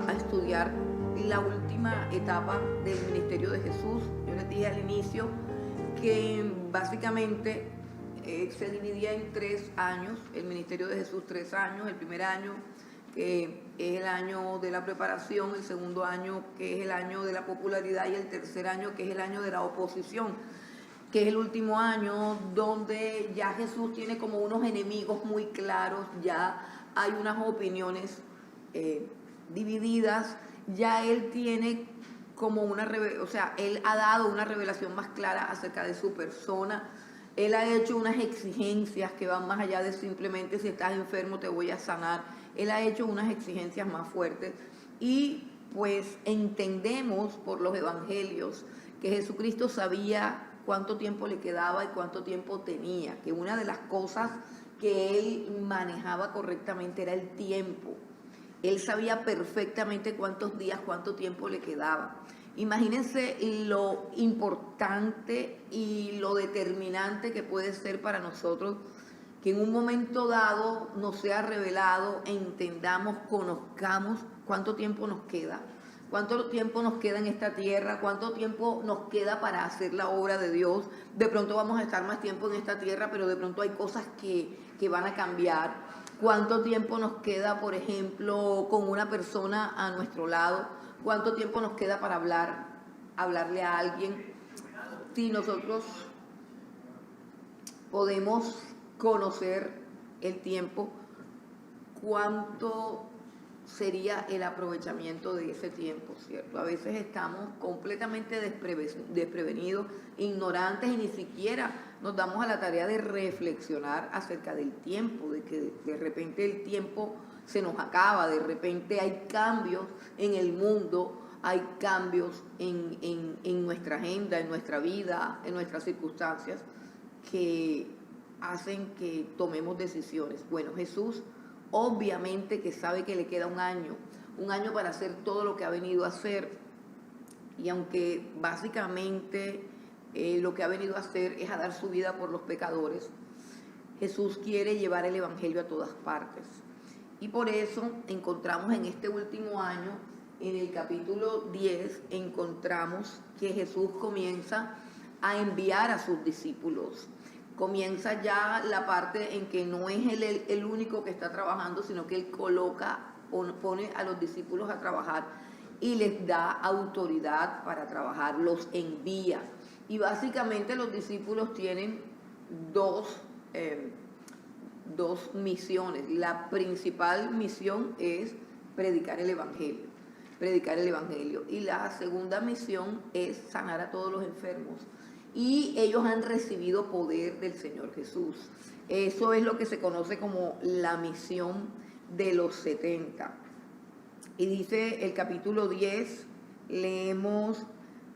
a estudiar la última etapa del ministerio de Jesús. Yo les dije al inicio que básicamente se dividía en 3 años, el ministerio de Jesús, 3 años. El primer año, que es el año de la preparación; el segundo año, que es el año de la popularidad; y el tercer año, que es el año de la oposición, que es el último año donde ya Jesús tiene como unos enemigos muy claros, ya hay unas opiniones divididas, ya él tiene como él ha dado una revelación más clara acerca de su persona. Él ha hecho unas exigencias que van más allá de simplemente si estás enfermo te voy a sanar. Él ha hecho unas exigencias más fuertes y pues entendemos por los evangelios que Jesucristo sabía cuánto tiempo le quedaba y cuánto tiempo tenía, que una de las cosas que él manejaba correctamente era el tiempo. Él sabía perfectamente cuántos días, cuánto tiempo le quedaba. Imagínense lo importante y lo determinante que puede ser para nosotros que en un momento dado nos sea revelado, entendamos, conozcamos cuánto tiempo nos queda. ¿Cuánto tiempo nos queda en esta tierra? ¿Cuánto tiempo nos queda para hacer la obra de Dios? De pronto vamos a estar más tiempo en esta tierra, pero de pronto hay cosas que van a cambiar. ¿Cuánto tiempo nos queda, por ejemplo, con una persona a nuestro lado? ¿Cuánto tiempo nos queda para hablarle a alguien? Si nosotros podemos conocer el tiempo, ¿cuánto sería el aprovechamiento de ese tiempo, cierto? A veces estamos completamente desprevenidos, ignorantes, y ni siquiera nos damos a la tarea de reflexionar acerca del tiempo, de que de repente el tiempo se nos acaba, de repente hay cambios en el mundo, hay cambios en nuestra agenda, en nuestra vida, en nuestras circunstancias, que hacen que tomemos decisiones. Bueno, Jesús obviamente que sabe que le queda un año para hacer todo lo que ha venido a hacer, y aunque básicamente lo que ha venido a hacer es a dar su vida por los pecadores, Jesús quiere llevar el evangelio a todas partes, y por eso encontramos en este último año, en el capítulo 10, encontramos que Jesús comienza a enviar a sus discípulos. Comienza ya la parte en que no es él el único que está trabajando, sino que él pone a los discípulos a trabajar y les da autoridad para trabajar, los envía. Y básicamente los discípulos tienen dos misiones. La principal misión es predicar el evangelio. Y la segunda misión es sanar a todos los enfermos. Y ellos han recibido poder del Señor Jesús. Eso es lo que se conoce como la misión de los 70. Y dice el capítulo 10, leemos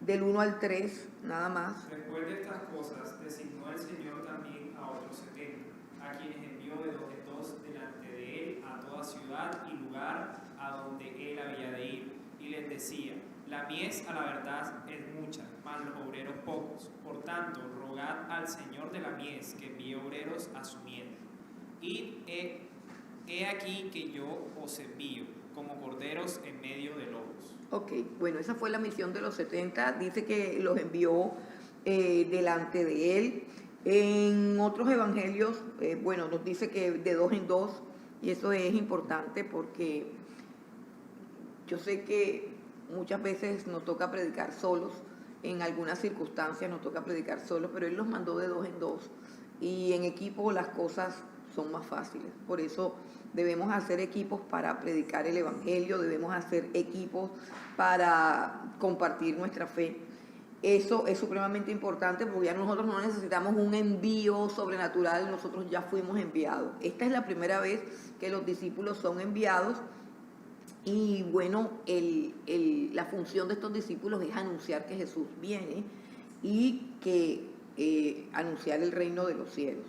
del 1 al 3, nada más. Después de estas cosas, designó el Señor también a otros 70, a quienes envió de 2 en 2 delante de él a toda ciudad y lugar a donde él había de ir. Y les decía: la mies a la verdad es mucha, mas los obreros pocos. Por tanto, rogad al Señor de la mies que envíe obreros a su mies. Y he aquí que yo os envío como corderos en medio de lobos. Ok, bueno, esa fue la misión de los 70. Dice que los envió delante de él. En otros evangelios, nos dice que de 2 en 2, y eso es importante porque yo sé que muchas veces nos toca predicar solos, en algunas circunstancias nos toca predicar solos, pero él los mandó de 2 en 2, y en equipo las cosas son más fáciles. Por eso debemos hacer equipos para predicar el evangelio, debemos hacer equipos para compartir nuestra fe. Eso es supremamente importante porque ya nosotros no necesitamos un envío sobrenatural, nosotros ya fuimos enviados. Esta es la primera vez que los discípulos son enviados. Y bueno, la función de estos discípulos es anunciar que Jesús viene y que anunciar el reino de los cielos.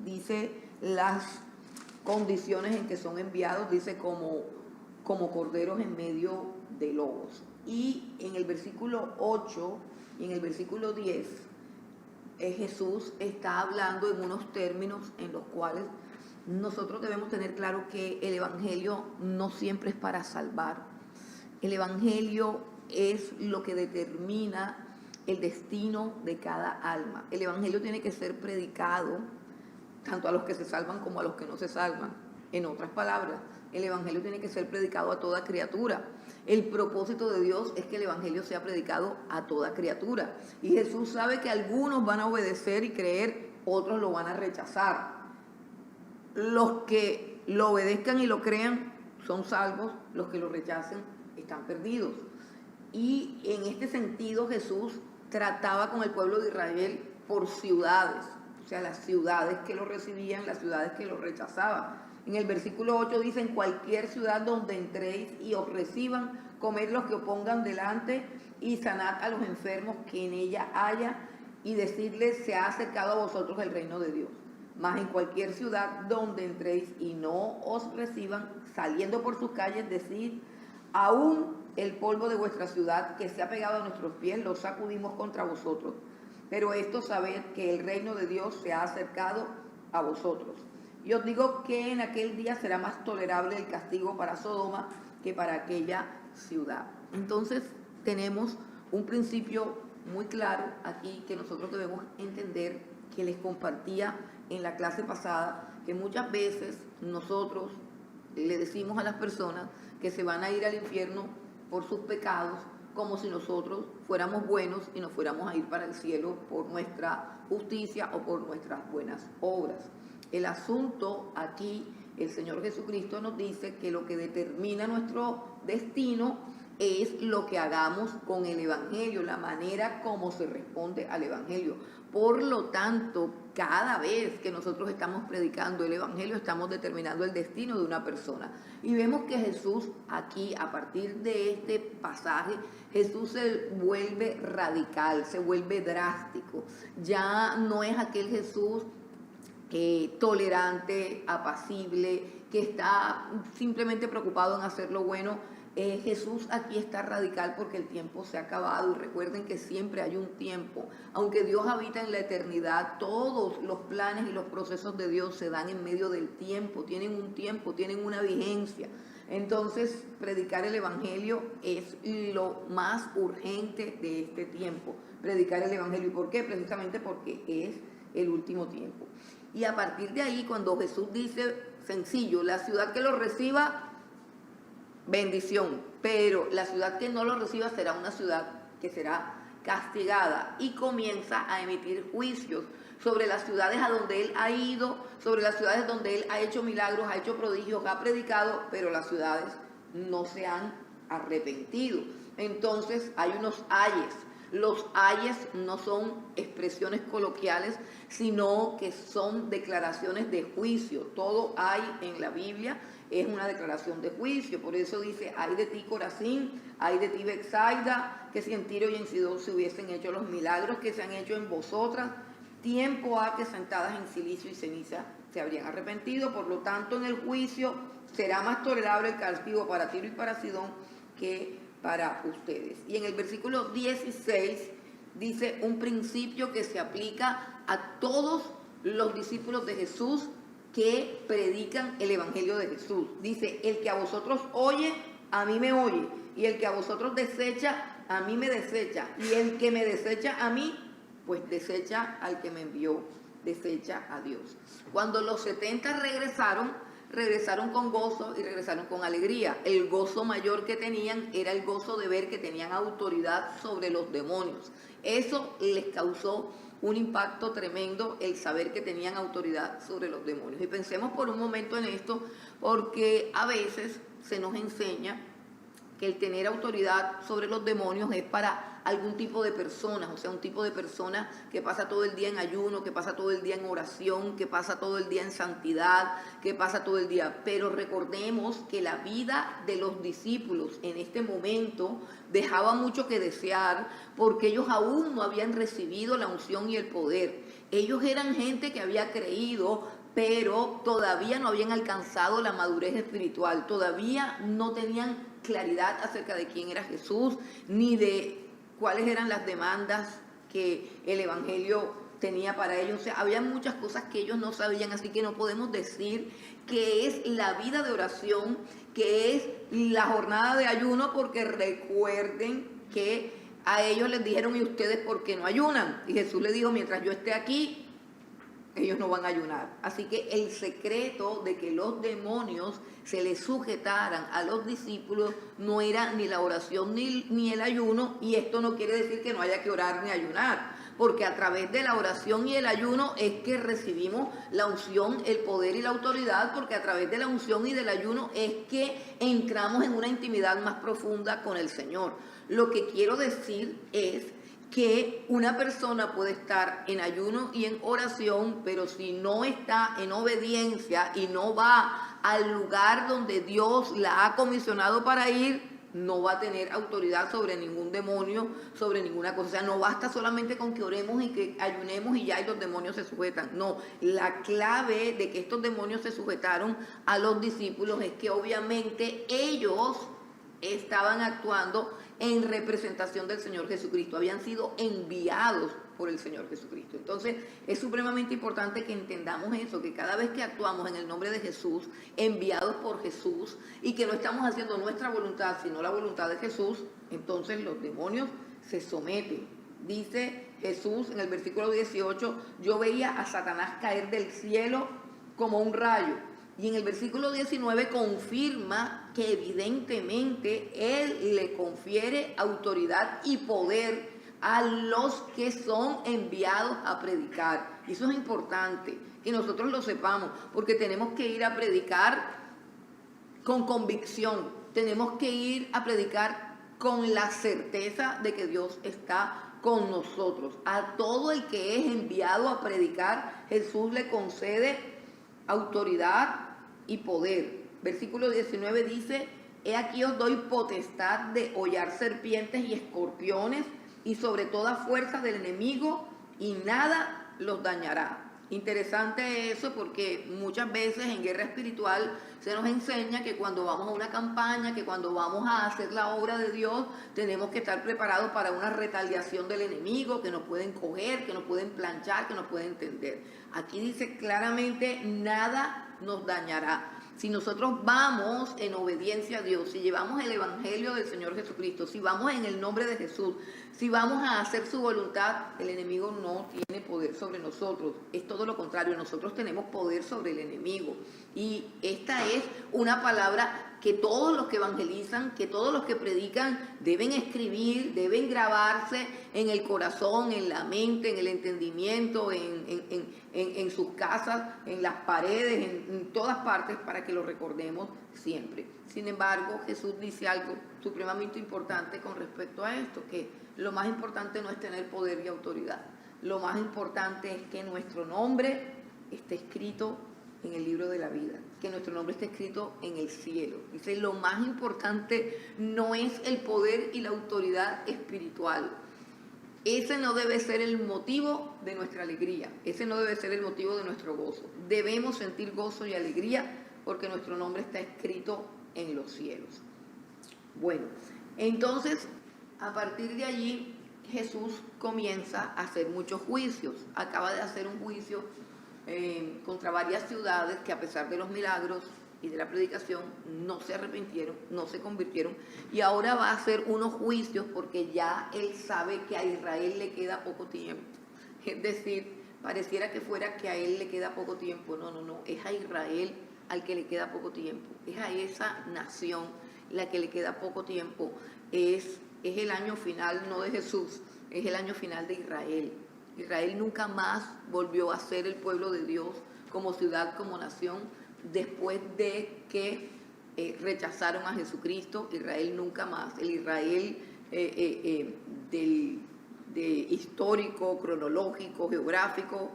Dice las condiciones en que son enviados, dice como corderos en medio de lobos. Y en el versículo 8 y en el versículo 10, Jesús está hablando en unos términos en los cuales nosotros debemos tener claro que el evangelio no siempre es para salvar. El Evangelio es lo que determina el destino de cada alma. El Evangelio tiene que ser predicado tanto a los que se salvan como a los que no se salvan. En otras palabras, el Evangelio tiene que ser predicado a toda criatura. El propósito de Dios es que el Evangelio sea predicado a toda criatura. Y Jesús sabe que algunos van a obedecer y creer, otros lo van a rechazar. Los que lo obedezcan y lo crean son salvos, los que lo rechacen están perdidos. Y en este sentido Jesús trataba con el pueblo de Israel por ciudades, o sea, las ciudades que lo recibían, las ciudades que lo rechazaban. En el versículo 8 dice: en cualquier ciudad donde entréis y os reciban, comed los que os pongan delante y sanad a los enfermos que en ella haya, y decidles: se ha acercado a vosotros el reino de Dios. Mas en cualquier ciudad donde entréis y no os reciban, saliendo por sus calles, decid: aún el polvo de vuestra ciudad que se ha pegado a nuestros pies lo sacudimos contra vosotros. Pero esto sabed que el reino de Dios se ha acercado a vosotros. Y os digo que en aquel día será más tolerable el castigo para Sodoma que para aquella ciudad. Entonces tenemos un principio muy claro aquí que nosotros debemos entender, que les compartía en la clase pasada, que muchas veces nosotros le decimos a las personas que se van a ir al infierno por sus pecados, como si nosotros fuéramos buenos y nos fuéramos a ir para el cielo por nuestra justicia o por nuestras buenas obras. El asunto aquí, el Señor Jesucristo nos dice que lo que determina nuestro destino es lo que hagamos con el Evangelio, la manera como se responde al Evangelio. Por lo tanto, cada vez que nosotros estamos predicando el Evangelio, estamos determinando el destino de una persona. Y vemos que Jesús aquí, a partir de este pasaje, Jesús se vuelve radical, se vuelve drástico. Ya no es aquel Jesús tolerante, apacible, que está simplemente preocupado en hacer lo bueno. Jesús aquí está radical porque el tiempo se ha acabado, y recuerden que siempre hay un tiempo. Aunque Dios habita en la eternidad, todos los planes y los procesos de Dios se dan en medio del tiempo, tienen un tiempo, tienen una vigencia. Entonces, predicar el Evangelio es lo más urgente de este tiempo, predicar el Evangelio. ¿Y por qué? Precisamente porque es el último tiempo. Y a partir de ahí, cuando Jesús dice, sencillo, la ciudad que lo reciba, bendición, pero la ciudad que no lo reciba será una ciudad que será castigada, y comienza a emitir juicios sobre las ciudades a donde él ha ido, sobre las ciudades donde él ha hecho milagros, ha hecho prodigios, ha predicado, pero las ciudades no se han arrepentido. Entonces hay unos ayes. Los ayes no son expresiones coloquiales, sino que son declaraciones de juicio. Todo hay en la Biblia es una declaración de juicio. Por eso dice: ay de ti, Corazín, ay de ti, Betsaida, que si en Tiro y en Sidón se hubiesen hecho los milagros que se han hecho en vosotras, tiempo ha que sentadas en silicio y ceniza se habrían arrepentido. Por lo tanto, en el juicio será más tolerable el castigo para Tiro y para Sidón que para ustedes. Y en el versículo 16 dice un principio que se aplica a todos los discípulos de Jesús que predican el Evangelio de Jesús. Dice: el que a vosotros oye, a mí me oye, y el que a vosotros desecha, a mí me desecha, y el que me desecha a mí, pues desecha al que me envió, desecha a Dios. Cuando los 70 regresaron con gozo y regresaron con alegría. El gozo mayor que tenían era el gozo de ver que tenían autoridad sobre los demonios. Eso les causó un impacto tremendo, el saber que tenían autoridad sobre los demonios. Y pensemos por un momento en esto, porque a veces se nos enseña que el tener autoridad sobre los demonios es para algún tipo de personas, o sea, un tipo de persona que pasa todo el día en ayuno, que pasa todo el día en oración, que pasa todo el día en santidad, que pasa todo el día. Pero recordemos que la vida de los discípulos en este momento dejaba mucho que desear, porque ellos aún no habían recibido la unción y el poder. Ellos eran gente que había creído, pero todavía no habían alcanzado la madurez espiritual, todavía no tenían claridad acerca de quién era Jesús, ni de cuáles eran las demandas que el Evangelio tenía para ellos. O sea, había muchas cosas que ellos no sabían, así que no podemos decir que es la vida de oración, que es la jornada de ayuno, porque recuerden que a ellos les dijeron: ¿y ustedes por qué no ayunan? Y Jesús les dijo: mientras yo esté aquí, ellos no van a ayunar. Así que el secreto de que los demonios se les sujetaran a los discípulos no era ni la oración ni el ayuno, y esto no quiere decir que no haya que orar ni ayunar, porque a través de la oración y el ayuno es que recibimos la unción, el poder y la autoridad, porque a través de la unción y del ayuno es que entramos en una intimidad más profunda con el Señor. Lo que quiero decir es que una persona puede estar en ayuno y en oración, pero si no está en obediencia y no va al lugar donde Dios la ha comisionado para ir, no va a tener autoridad sobre ningún demonio, sobre ninguna cosa. O sea, no basta solamente con que oremos y que ayunemos y ya y los demonios se sujetan. No, la clave de que estos demonios se sujetaron a los discípulos es que obviamente ellos estaban actuando en representación del Señor Jesucristo, habían sido enviados por el Señor Jesucristo. Entonces es supremamente importante que entendamos eso, que cada vez que actuamos en el nombre de Jesús, enviados por Jesús, y que no estamos haciendo nuestra voluntad sino la voluntad de Jesús, entonces los demonios se someten. Dice Jesús en el versículo 18: yo veía a Satanás caer del cielo como un rayo. Y en el versículo 19 confirma que evidentemente Él le confiere autoridad y poder a los que son enviados a predicar. Y eso es importante, que nosotros lo sepamos, porque tenemos que ir a predicar con convicción, tenemos que ir a predicar con la certeza de que Dios está con nosotros. A todo el que es enviado a predicar, Jesús le concede autoridad y poder. Versículo 19 dice: he aquí os doy potestad de hollar serpientes y escorpiones y sobre toda fuerza del enemigo, y nada los dañará. Interesante eso, porque muchas veces en guerra espiritual se nos enseña que cuando vamos a una campaña, que cuando vamos a hacer la obra de Dios, tenemos que estar preparados para una retaliación del enemigo, que nos pueden coger, que nos pueden planchar, que nos pueden tender. Aquí dice claramente: nada nos dañará. Si nosotros vamos en obediencia a Dios, si llevamos el evangelio del Señor Jesucristo, si vamos en el nombre de Jesús, si vamos a hacer su voluntad, el enemigo no tiene poder sobre nosotros. Es todo lo contrario, nosotros tenemos poder sobre el enemigo. Y esta es una palabra que todos los que evangelizan, que todos los que predican deben escribir, deben grabarse en el corazón, en la mente, en el entendimiento, en sus casas, en las paredes, en todas partes, para que lo recordemos siempre. Sin embargo, Jesús dice algo supremamente importante con respecto a esto, que lo más importante no es tener poder y autoridad. Lo más importante es que nuestro nombre esté escrito en el libro de la vida, que nuestro nombre esté escrito en el cielo. Dice: lo más importante no es el poder y la autoridad espiritual. Ese no debe ser el motivo de nuestra alegría, ese no debe ser el motivo de nuestro gozo. Debemos sentir gozo y alegría porque nuestro nombre está escrito en los cielos. Bueno, entonces, a partir de allí, Jesús comienza a hacer muchos juicios. Acaba de hacer un juicio contra varias ciudades que, a pesar de los milagros y de la predicación, no se arrepintieron, no se convirtieron, y ahora va a hacer unos juicios porque ya él sabe que a Israel le queda poco tiempo. Es decir, pareciera que fuera que a él le queda poco tiempo. No, es a Israel al que le queda poco tiempo, es a esa nación la que le queda poco tiempo. Es el año final, no de Jesús, es el año final de Israel. Israel nunca más volvió a ser el pueblo de Dios como ciudad, como nación, después de que rechazaron a Jesucristo. Israel nunca más, el Israel de histórico, cronológico, geográfico,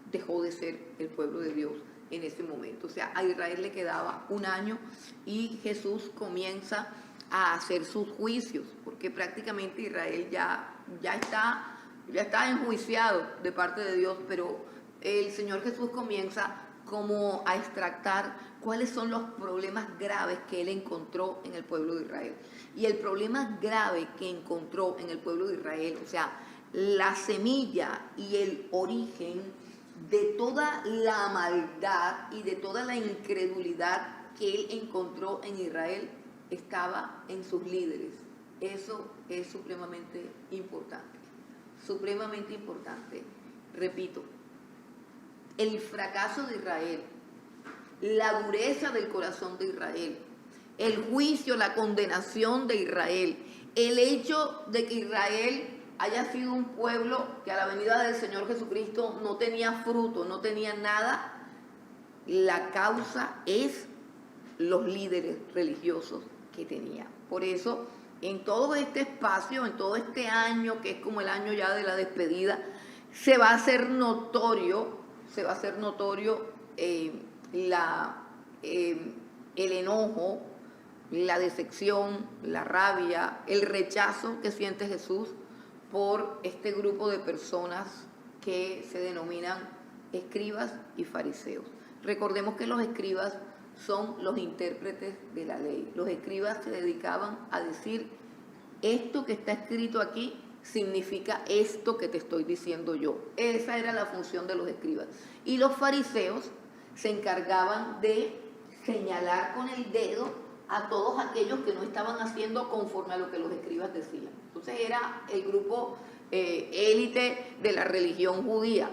dejó de ser el pueblo de Dios en ese momento. O sea, a Israel le quedaba un año y Jesús comienza a hacer sus juicios, porque prácticamente Israel ya está enjuiciado de parte de Dios, pero el Señor Jesús comienza como a extractar cuáles son los problemas graves que Él encontró en el pueblo de Israel. Y el problema grave que encontró en el pueblo de Israel, o sea, la semilla y el origen de toda la maldad y de toda la incredulidad que él encontró en Israel estaba en sus líderes. Eso es supremamente importante, supremamente importante. Repito, el fracaso de Israel, la dureza del corazón de Israel, el juicio, la condenación de Israel, el hecho de que Israel haya sido un pueblo que a la venida del Señor Jesucristo no tenía fruto, no tenía nada, la causa es los líderes religiosos que tenía. Por eso, en todo este espacio, en todo este año, que es como el año ya de la despedida, se va a hacer notorio el enojo, la decepción, la rabia, el rechazo que siente Jesús por este grupo de personas que se denominan escribas y fariseos. Recordemos que los escribas son los intérpretes de la ley. Los escribas se dedicaban a decir: esto que está escrito aquí significa esto que te estoy diciendo yo. Esa era la función de los escribas. Y los fariseos se encargaban de señalar con el dedo a todos aquellos que no estaban haciendo conforme a lo que los escribas decían. Entonces era el grupo élite de la religión judía.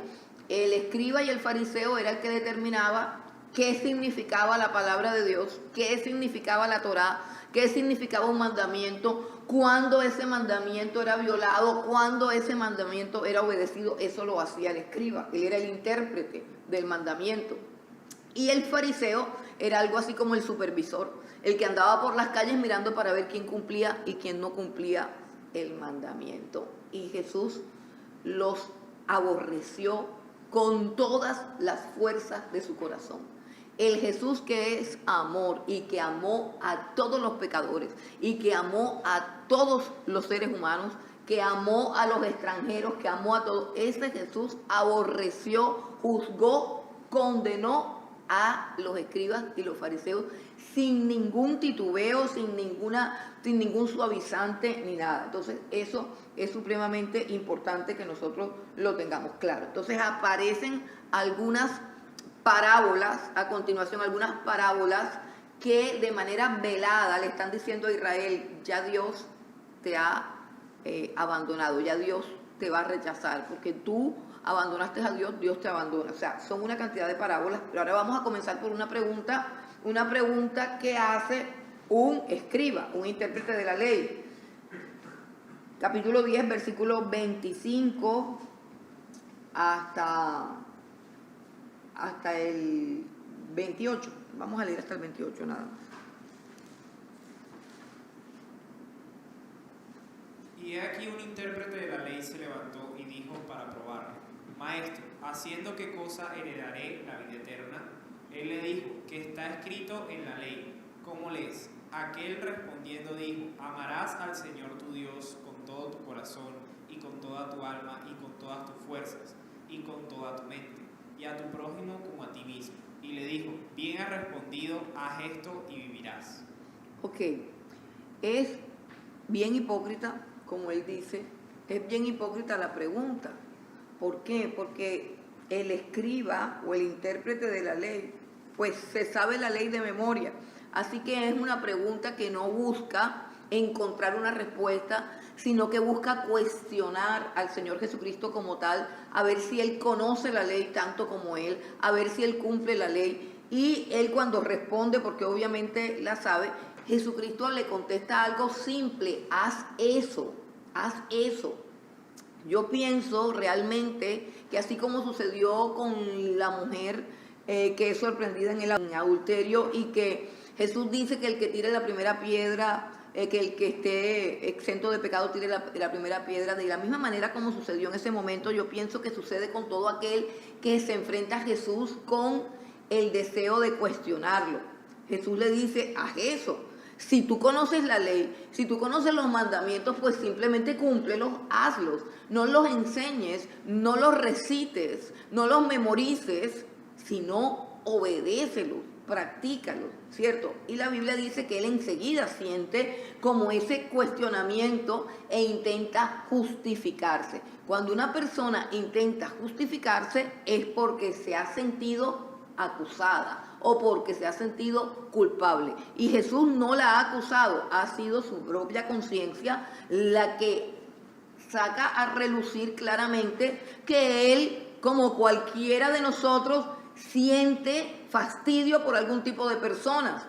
El escriba y el fariseo era el que determinaba qué significaba la palabra de Dios, qué significaba la Torá, qué significaba un mandamiento, cuándo ese mandamiento era violado, cuándo ese mandamiento era obedecido. Eso lo hacía el escriba, él era el intérprete del mandamiento. Y el fariseo era algo así como el supervisor, el que andaba por las calles mirando para ver quién cumplía y quién no cumplía el mandamiento. Y Jesús los aborreció con todas las fuerzas de su corazón. El Jesús que es amor y que amó a todos los pecadores y que amó a todos los seres humanos, que amó a los extranjeros, que amó a todos, ese Jesús aborreció, juzgó, condenó a los escribas y los fariseos sin ningún titubeo, sin ningún suavizante ni nada. Entonces eso es supremamente importante que nosotros lo tengamos claro. Entonces aparecen algunas parábolas, a continuación algunas parábolas que de manera velada le están diciendo a Israel: ya Dios te ha abandonado, ya Dios te va a rechazar, porque tú abandonaste a Dios, Dios te abandona. O sea, son una cantidad de parábolas, pero ahora vamos a comenzar por una pregunta que hace un escriba, un intérprete de la ley. Capítulo 10, versículo 25 hasta el 28. Vamos a leer hasta el 28 nada más. Y he aquí un intérprete de la ley se levantó y dijo para probarle: Maestro, ¿haciendo qué cosa heredaré la vida eterna? Él le dijo: ¿qué está escrito en la ley? ¿Cómo lees? Aquel respondiendo dijo: amarás al Señor tu Dios con todo tu corazón y con toda tu alma y con todas tus fuerzas y con toda tu mente, y a tu prójimo como a ti mismo. Y le dijo: bien has respondido, haz esto y vivirás. Ok, es bien hipócrita, como él dice, es bien hipócrita la pregunta. ¿Por qué? Porque el escriba o el intérprete de la ley, pues se sabe la ley de memoria. Así que es una pregunta que no busca encontrar una respuesta, sino que busca cuestionar al Señor Jesucristo como tal, a ver si Él conoce la ley tanto como Él, a ver si Él cumple la ley. Y Él cuando responde, porque obviamente la sabe, Jesucristo le contesta algo simple: haz eso, haz eso. Yo pienso realmente que así como sucedió con la mujer que es sorprendida en el adulterio, y que Jesús dice que el que tire la primera piedra, que el que esté exento de pecado tire la primera piedra, de la misma manera como sucedió en ese momento, yo pienso que sucede con todo aquel que se enfrenta a Jesús con el deseo de cuestionarlo. Jesús le dice: haz eso. Si tú conoces la ley, si tú conoces los mandamientos, pues simplemente cúmplelos, hazlos. No los enseñes, no los recites, no los memorices, sino obedécelos practícalo, ¿cierto? Y la Biblia dice que él enseguida siente como ese cuestionamiento e intenta justificarse. Cuando una persona intenta justificarse es porque se ha sentido acusada o porque se ha sentido culpable. Y Jesús no la ha acusado, ha sido su propia conciencia la que saca a relucir claramente que él, como cualquiera de nosotros, siente fastidio por algún tipo de personas,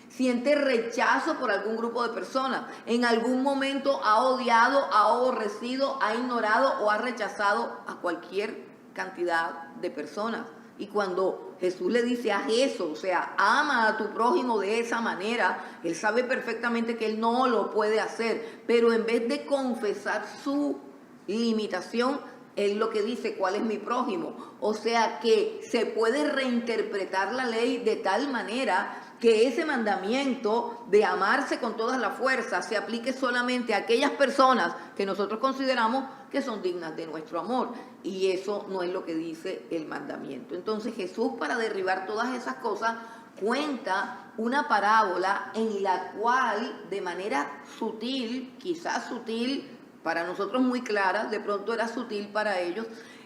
siente rechazo por algún grupo de personas. En algún momento ha odiado, ha aborrecido, ha ignorado o ha rechazado a cualquier cantidad de personas. Y cuando Jesús le dice haz eso, o sea, ama a tu prójimo de esa manera, él sabe perfectamente que él no lo puede hacer, pero en vez de confesar su limitación, él lo que dice, ¿cuál es mi prójimo? O sea que se puede reinterpretar la ley de tal manera que ese mandamiento de amarse con todas las fuerzas se aplique solamente a aquellas personas que nosotros consideramos que son dignas de nuestro amor. Y eso no es lo que dice el mandamiento. Entonces Jesús, para derribar todas esas cosas, cuenta una parábola en la cual, de manera sutil, quizás sutil, para nosotros muy clara, de pronto era sutil para ellos,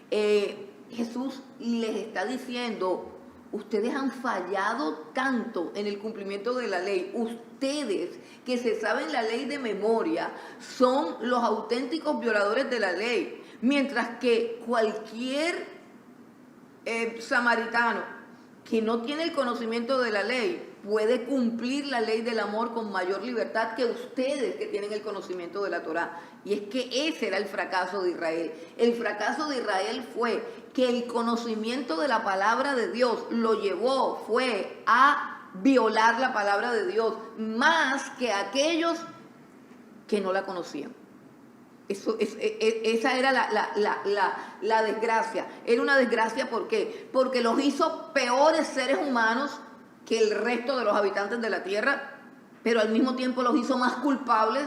Jesús les está diciendo: ustedes han fallado tanto en el cumplimiento de la ley. Ustedes que se saben la ley de memoria son los auténticos violadores de la ley. Mientras que cualquier samaritano que no tiene el conocimiento de la ley puede cumplir la ley del amor con mayor libertad que ustedes que tienen el conocimiento de la Torá. Y es que ese era el fracaso de Israel. El fracaso de Israel fue que el conocimiento de la palabra de Dios fue a violar la palabra de Dios más que aquellos que no la conocían. Esa era la desgracia. Era una desgracia, ¿por qué? Porque los hizo peores seres humanos que el resto de los habitantes de la tierra, pero al mismo tiempo los hizo más culpables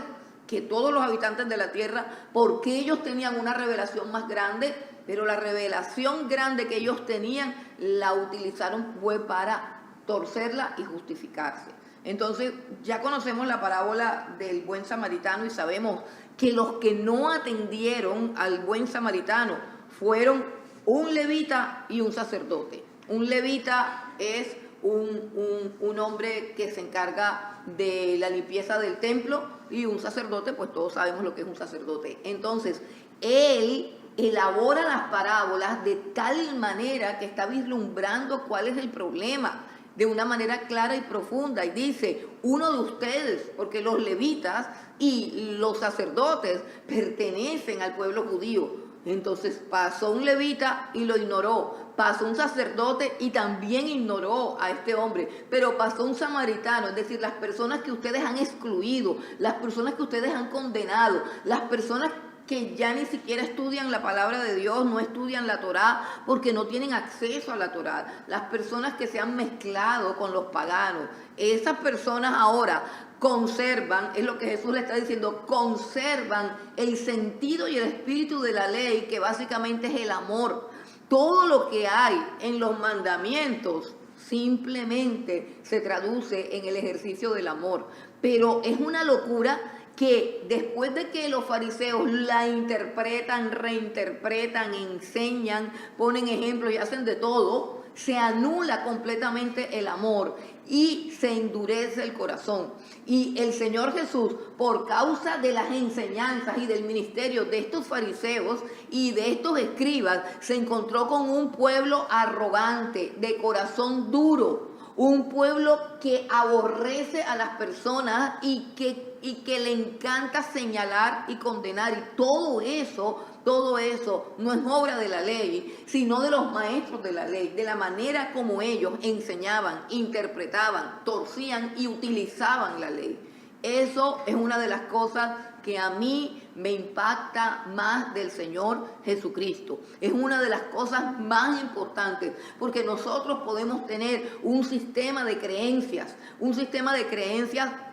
que todos los habitantes de la tierra, porque ellos tenían una revelación más grande, pero la revelación grande que ellos tenían la utilizaron fue para torcerla y justificarse. Entonces ya conocemos la parábola del buen samaritano y sabemos que los que no atendieron al buen samaritano fueron un levita y un sacerdote. Un levita es un hombre que se encarga de la limpieza del templo, y un sacerdote, pues todos sabemos lo que es un sacerdote. Entonces, él elabora las parábolas de tal manera que está vislumbrando cuál es el problema de una manera clara y profunda, y dice: uno de ustedes, porque los levitas y los sacerdotes pertenecen al pueblo judío. Entonces pasó un levita y lo ignoró, pasó un sacerdote y también ignoró a este hombre, pero pasó un samaritano, es decir, las personas que ustedes han excluido, las personas que ustedes han condenado, las personas que ya ni siquiera estudian la palabra de Dios, no estudian la Torá porque no tienen acceso a la Torá, las personas que se han mezclado con los paganos. Esas personas ahora conservan, es lo que Jesús le está diciendo, conservan el sentido y el espíritu de la ley, que básicamente es el amor. Todo lo que hay en los mandamientos simplemente se traduce en el ejercicio del amor. Pero es una locura que después de que los fariseos la interpretan, reinterpretan, enseñan, ponen ejemplos y hacen de todo, se anula completamente el amor y se endurece el corazón. Y el Señor Jesús, por causa de las enseñanzas y del ministerio de estos fariseos y de estos escribas, se encontró con un pueblo arrogante, de corazón duro, un pueblo que aborrece a las personas y que le encanta señalar y condenar. Y todo eso no es obra de la ley, sino de los maestros de la ley, de la manera como ellos enseñaban, interpretaban, torcían y utilizaban la ley. Eso es una de las cosas que a mí me impacta más del Señor Jesucristo. Es una de las cosas más importantes, porque nosotros podemos tener un sistema de creencias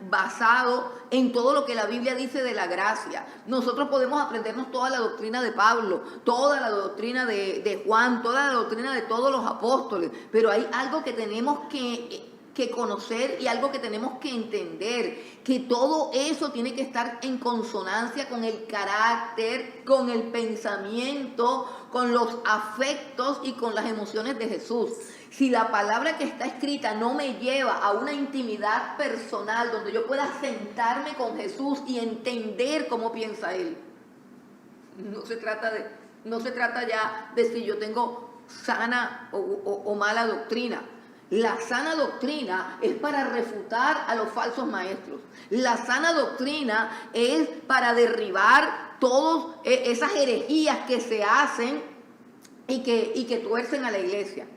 basado en todo lo que la Biblia dice de la gracia. Nosotros podemos aprendernos toda la doctrina de Pablo, toda la doctrina de Juan, toda la doctrina de todos los apóstoles, pero hay algo que tenemos que que conocer y algo que tenemos que entender, que todo eso tiene que estar en consonancia con el carácter, con el pensamiento, con los afectos y con las emociones de Jesús. Si la palabra que está escrita no me lleva a una intimidad personal donde yo pueda sentarme con Jesús y entender cómo piensa Él, no se trata ya de si yo tengo sana o mala doctrina. La sana doctrina es para refutar a los falsos maestros. La sana doctrina es para derribar todas esas herejías que se hacen y que tuercen a la iglesia.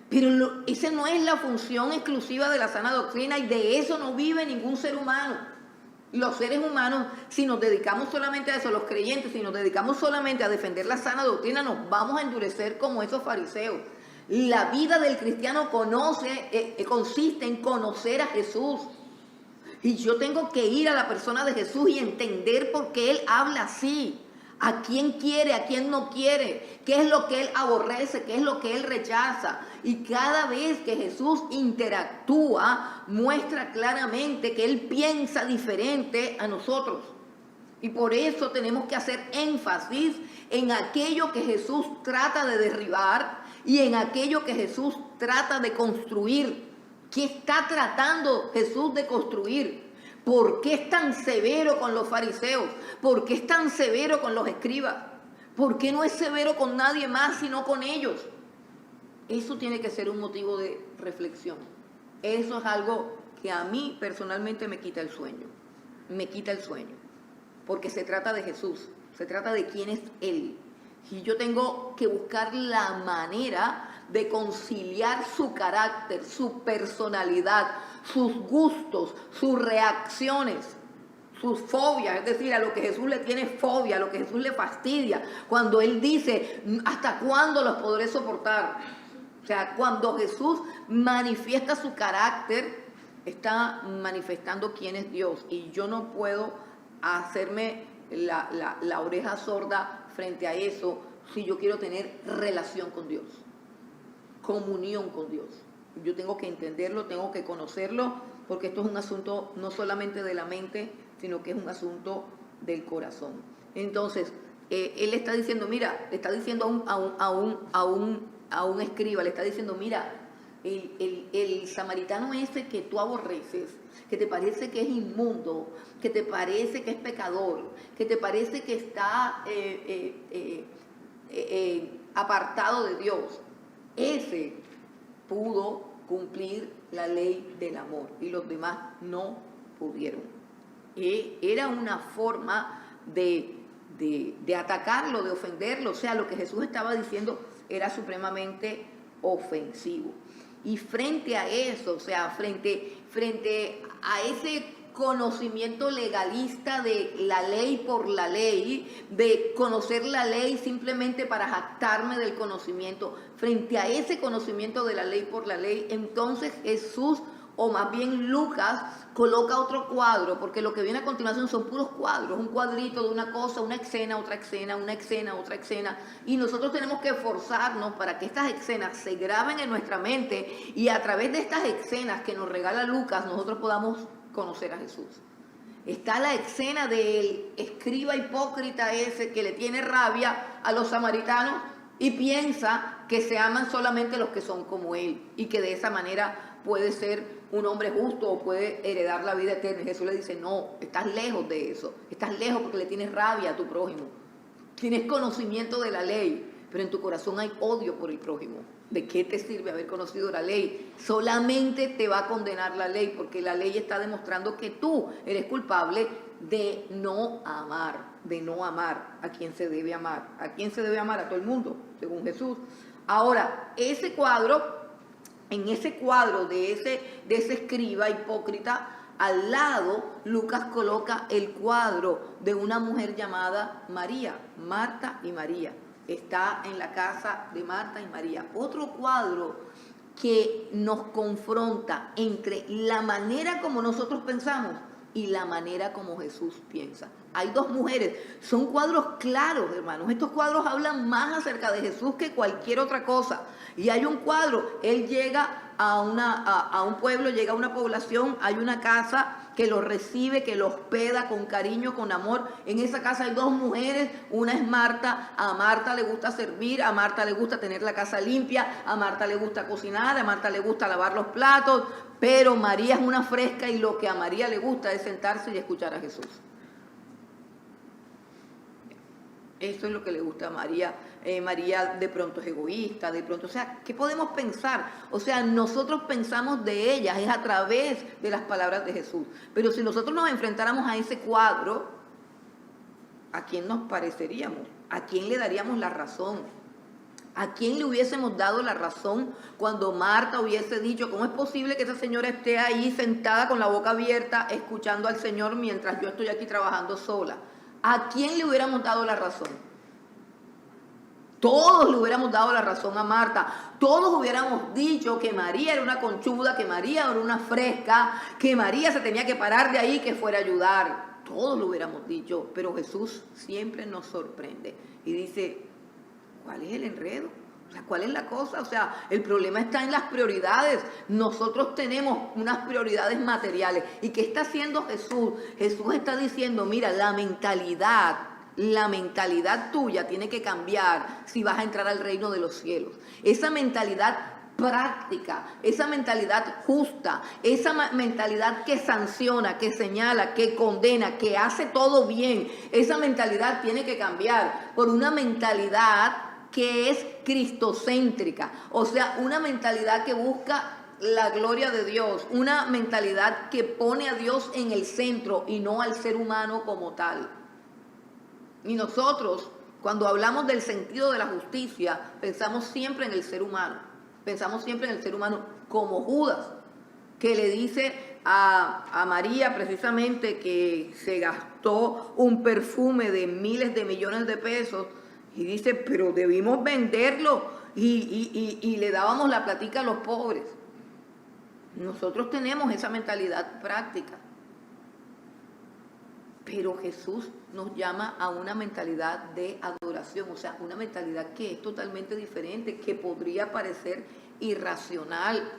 Pero esa no es la función exclusiva de la sana doctrina, y de eso no vive ningún ser humano. Los seres humanos, si nos dedicamos solamente a eso, los creyentes, si nos dedicamos solamente a defender la sana doctrina, nos vamos a endurecer como esos fariseos. La vida del cristiano consiste en conocer a Jesús. Y yo tengo que ir a la persona de Jesús y entender por qué Él habla así. A quién quiere, a quién no quiere, qué es lo que Él aborrece, qué es lo que Él rechaza. Y cada vez que Jesús interactúa, muestra claramente que Él piensa diferente a nosotros. Y por eso tenemos que hacer énfasis en aquello que Jesús trata de derribar y en aquello que Jesús trata de construir. ¿Qué está tratando Jesús de construir? ¿Por qué es tan severo con los fariseos? ¿Por qué es tan severo con los escribas? ¿Por qué no es severo con nadie más sino con ellos? Eso tiene que ser un motivo de reflexión. Eso es algo que a mí personalmente me quita el sueño. Me quita el sueño. Porque se trata de Jesús. Se trata de quién es Él. Y yo tengo que buscar la manera de conciliar su carácter, su personalidad, sus gustos, sus reacciones, sus fobias, es decir, a lo que Jesús le tiene fobia, a lo que Jesús le fastidia, cuando Él dice, ¿hasta cuándo los podré soportar? O sea, cuando Jesús manifiesta su carácter, está manifestando quién es Dios, y yo no puedo hacerme la oreja sorda frente a eso si yo quiero tener relación con Dios, comunión con Dios. Yo tengo que entenderlo, tengo que conocerlo, porque esto es un asunto no solamente de la mente, sino que es un asunto del corazón. Entonces, él está diciendo, mira, le está diciendo a un escriba, le está diciendo, mira, el samaritano ese que tú aborreces, que te parece que es inmundo, que te parece que es pecador, que te parece que está apartado de Dios, ese pudo cumplir la ley del amor y los demás no pudieron. Era una forma de atacarlo, de ofenderlo. O sea, lo que Jesús estaba diciendo era supremamente ofensivo. Y frente a eso, o sea, frente a ese conocimiento legalista de la ley por la ley, de conocer la ley simplemente para jactarme del conocimiento, frente a ese conocimiento de la ley por la ley, entonces Jesús, o más bien Lucas, coloca otro cuadro, porque lo que viene a continuación son puros cuadros, un cuadrito de una cosa, una escena, otra escena, una escena, otra escena, y nosotros tenemos que esforzarnos para que estas escenas se graben en nuestra mente, y a través de estas escenas que nos regala Lucas, nosotros podamos conocer a Jesús. Está la escena del escriba hipócrita ese que le tiene rabia a los samaritanos y piensa que se aman solamente los que son como él, y que de esa manera puede ser un hombre justo o puede heredar la vida eterna. Y Jesús le dice, no, estás lejos de eso, estás lejos porque le tienes rabia a tu prójimo, tienes conocimiento de la ley, pero en tu corazón hay odio por el prójimo. ¿De qué te sirve haber conocido la ley? Solamente te va a condenar la ley, porque la ley está demostrando que tú eres culpable de no amar a quien se debe amar. ¿A quién se debe amar? A todo el mundo, según Jesús. Ahora, ese cuadro, en ese cuadro de ese escriba hipócrita, al lado Lucas coloca el cuadro de una mujer llamada María, Marta y María. Está en la casa de Marta y María. Otro cuadro que nos confronta entre la manera como nosotros pensamos y la manera como Jesús piensa. Hay dos mujeres, son cuadros claros, hermanos. Estos cuadros hablan más acerca de Jesús que cualquier otra cosa. Y hay un cuadro, él llega a un pueblo, llega a una población, hay una casa que los recibe, que los hospeda con cariño, con amor. En esa casa hay dos mujeres, una es Marta, a Marta le gusta servir, a Marta le gusta tener la casa limpia, a Marta le gusta cocinar, a Marta le gusta lavar los platos, pero María es una fresca y lo que a María le gusta es sentarse y escuchar a Jesús. Eso es lo que le gusta a María. María de pronto es egoísta, de pronto, o sea, ¿qué podemos pensar? O sea, nosotros pensamos de ellas, es a través de las palabras de Jesús. Pero si nosotros nos enfrentáramos a ese cuadro, ¿a quién nos pareceríamos? ¿A quién le daríamos la razón? ¿A quién le hubiésemos dado la razón cuando Marta hubiese dicho, ¿cómo es posible que esa señora esté ahí sentada con la boca abierta escuchando al Señor mientras yo estoy aquí trabajando sola? ¿A quién le hubiéramos dado la razón? Todos le hubiéramos dado la razón a Marta. Todos hubiéramos dicho que María era una conchuda, que María era una fresca, que María se tenía que parar de ahí, que fuera a ayudar. Todos lo hubiéramos dicho, pero Jesús siempre nos sorprende y dice, ¿cuál es el enredo? O sea, ¿cuál es la cosa? O sea, el problema está en las prioridades. Nosotros tenemos unas prioridades materiales. ¿Y qué está haciendo Jesús? Jesús está diciendo, mira, la mentalidad tuya tiene que cambiar si vas a entrar al reino de los cielos. Esa mentalidad práctica, esa mentalidad justa, esa mentalidad que sanciona, que señala, que condena, que hace todo bien, esa mentalidad tiene que cambiar por una mentalidad que es cristocéntrica, o sea, una mentalidad que busca la gloria de Dios, una mentalidad que pone a Dios en el centro y no al ser humano como tal. Y nosotros, cuando hablamos del sentido de la justicia, pensamos siempre en el ser humano, pensamos siempre en el ser humano como Judas, que le dice a María precisamente que se gastó un perfume de miles de millones de pesos, y dice, pero debimos venderlo y le dábamos la platica a los pobres. Nosotros tenemos esa mentalidad práctica. Pero Jesús nos llama a una mentalidad de adoración, o sea, una mentalidad que es totalmente diferente, que podría parecer irracional.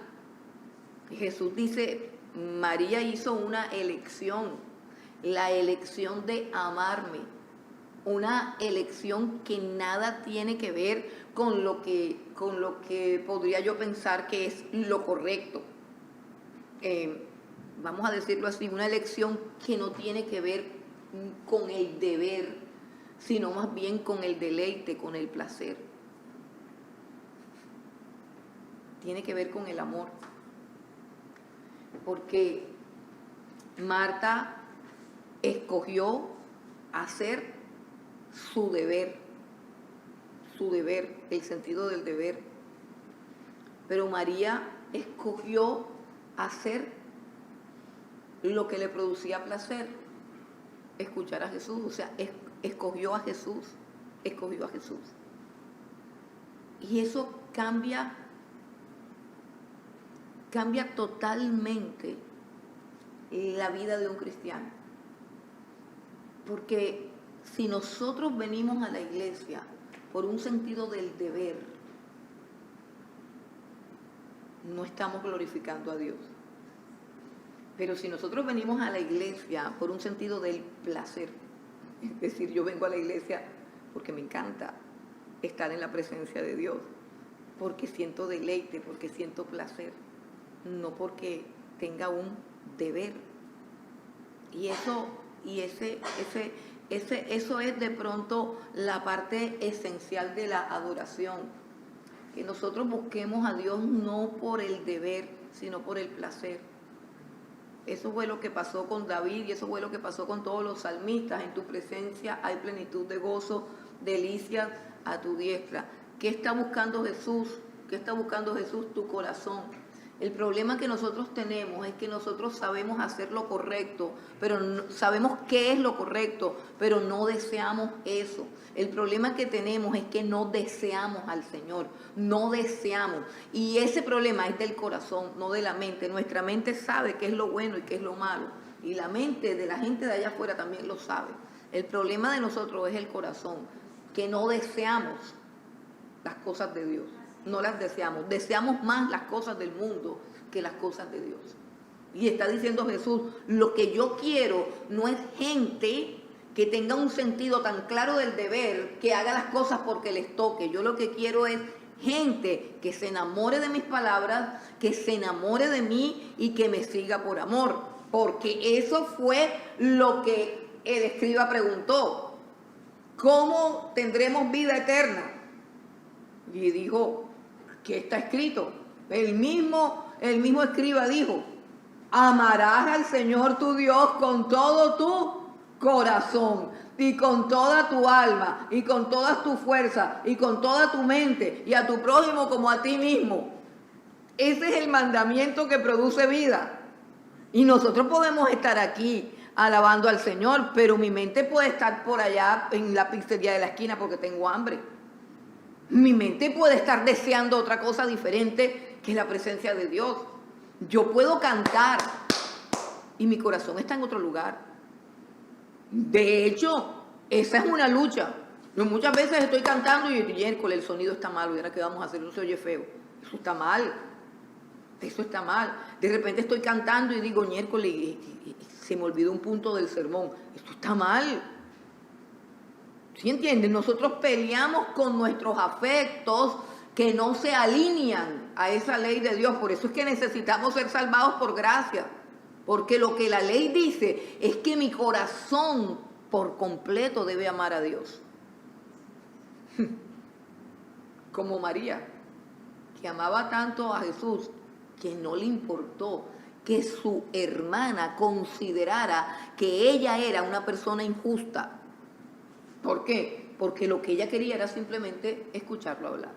Jesús dice, María hizo una elección, la elección de amarme. Una elección que nada tiene que ver con lo que podría yo pensar que es lo correcto. Vamos a decirlo así, una elección que no tiene que ver con el deber, sino más bien con el deleite, con el placer. Tiene que ver con el amor. Porque Marta escogió hacer su deber, el sentido del deber. Pero María escogió hacer lo que le producía placer, escuchar a Jesús, o sea, escogió a Jesús. Y eso cambia totalmente la vida de un cristiano. Porque si nosotros venimos a la iglesia por un sentido del deber, no estamos glorificando a Dios. Pero si nosotros venimos a la iglesia por un sentido del placer, es decir, yo vengo a la iglesia porque me encanta estar en la presencia de Dios, porque siento deleite, porque siento placer, no porque tenga un deber. Y eso es de pronto la parte esencial de la adoración, que nosotros busquemos a Dios no por el deber, sino por el placer. Eso fue lo que pasó con David y eso fue lo que pasó con todos los salmistas. En tu presencia hay plenitud de gozo, delicias a tu diestra. ¿Qué está buscando Jesús? ¿Qué está buscando Jesús? Tu corazón. El problema que nosotros tenemos es que nosotros sabemos hacer lo correcto, pero no, sabemos qué es lo correcto, pero no deseamos eso. El problema que tenemos es que no deseamos al Señor, no deseamos. Y ese problema es del corazón, no de la mente. Nuestra mente sabe qué es lo bueno y qué es lo malo. Y la mente de la gente de allá afuera también lo sabe. El problema de nosotros es el corazón, que no deseamos las cosas de Dios. no las deseamos. Deseamos más las cosas del mundo que las cosas de Dios. Y está diciendo Jesús, lo que yo quiero no es gente que tenga un sentido tan claro del deber, que haga las cosas porque les toque. Yo lo que quiero es gente que se enamore de mis palabras, que se enamore de mí y que me siga por amor. Porque eso fue lo que el escriba preguntó. ¿Cómo tendremos vida eterna? Y dijo, ¿qué está escrito? El mismo escriba dijo, amarás al Señor tu Dios con todo tu corazón y con toda tu alma y con todas tus fuerzas y con toda tu mente y a tu prójimo como a ti mismo. Ese es el mandamiento que produce vida. Y nosotros podemos estar aquí alabando al Señor, pero mi mente puede estar por allá en la pizzería de la esquina porque tengo hambre. Mi mente puede estar deseando otra cosa diferente que la presencia de Dios. Yo puedo cantar y mi corazón está en otro lugar. De hecho, esa es una lucha. Yo muchas veces estoy cantando y miércoles el sonido está malo, y ahora qué vamos a hacer, no se oye feo. Eso está mal. Eso está mal. De repente estoy cantando y digo miércoles y se me olvidó un punto del sermón. Esto está mal. ¿Sí entienden? Nosotros peleamos con nuestros afectos que no se alinean a esa ley de Dios. Por eso es que necesitamos ser salvados por gracia. Porque lo que la ley dice es que mi corazón por completo debe amar a Dios. Como María, que amaba tanto a Jesús, que no le importó que su hermana considerara que ella era una persona injusta. ¿Por qué? Porque lo que ella quería era simplemente escucharlo hablar.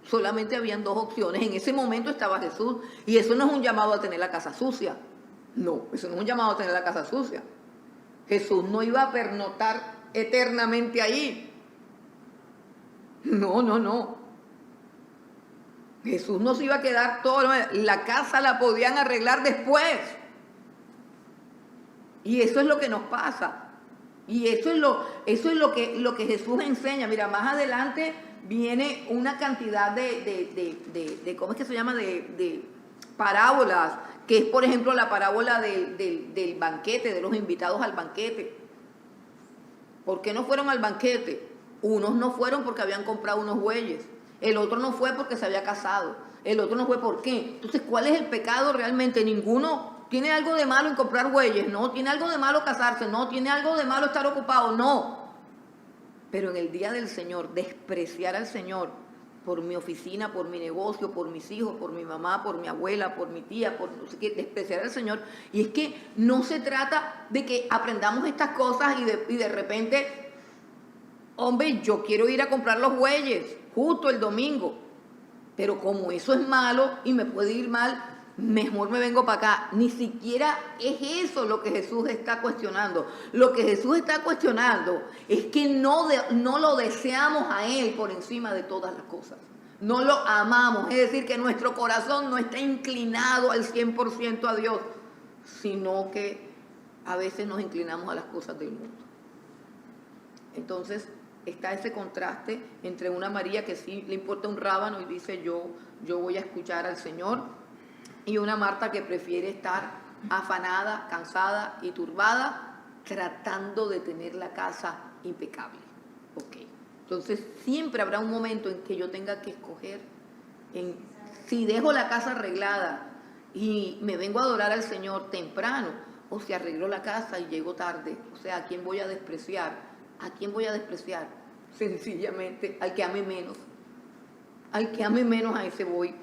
Solamente habían dos opciones. En ese momento estaba Jesús. Y eso no es un llamado a tener la casa sucia. No, eso no es un llamado a tener la casa sucia. Jesús no iba a pernoctar eternamente allí. No. Jesús no se iba a quedar todo. La casa la podían arreglar después. Y eso es lo que nos pasa. Y eso es lo que Jesús enseña. Mira, más adelante viene una cantidad de ¿cómo es que se llama? De parábolas, que es, por ejemplo, la parábola del banquete, de los invitados al banquete. ¿Por qué no fueron al banquete? Unos no fueron porque habían comprado unos bueyes. El otro no fue porque se había casado. El otro no fue ¿por qué? Entonces, ¿cuál es el pecado realmente? Ninguno. ¿Tiene algo de malo en comprar bueyes? No. ¿Tiene algo de malo casarse? No. ¿Tiene algo de malo estar ocupado? No. Pero en el día del Señor, despreciar al Señor por mi oficina, por mi negocio, por mis hijos, por mi mamá, por mi abuela, por mi tía, por no sé qué, despreciar al Señor. Y es que no se trata de que aprendamos estas cosas y de repente, hombre, yo quiero ir a comprar los bueyes justo el domingo. Pero como eso es malo y me puede ir mal, mejor me vengo para acá. Ni siquiera es eso lo que Jesús está cuestionando. Lo que Jesús está cuestionando es que no lo deseamos a Él por encima de todas las cosas. No lo amamos. Es decir, que nuestro corazón no está inclinado al 100% a Dios, sino que a veces nos inclinamos a las cosas del mundo. Entonces está ese contraste entre una María que sí le importa un rábano y dice yo voy a escuchar al Señor, y una Marta que prefiere estar afanada, cansada y turbada, tratando de tener la casa impecable. Ok. Entonces siempre habrá un momento en que yo tenga que escoger si dejo la casa arreglada y me vengo a adorar al Señor temprano, o si arreglo la casa y llego tarde. O sea, ¿a quién voy a despreciar? ¿A quién voy a despreciar? Sencillamente al que ame menos. Al que ame menos, a ese voy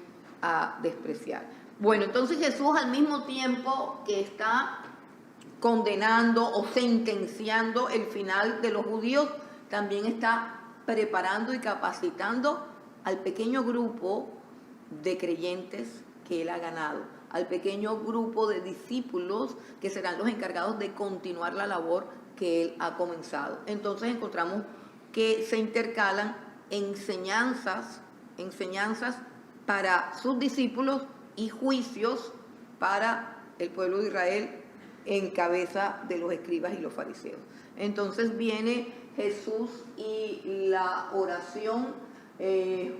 a despreciar. Bueno, entonces Jesús, al mismo tiempo que está condenando o sentenciando el final de los judíos, también está preparando y capacitando al pequeño grupo de creyentes que Él ha ganado, al pequeño grupo de discípulos que serán los encargados de continuar la labor que Él ha comenzado. Entonces encontramos que se intercalan enseñanzas para sus discípulos y juicios para el pueblo de Israel en cabeza de los escribas y los fariseos. Entonces viene Jesús y la oración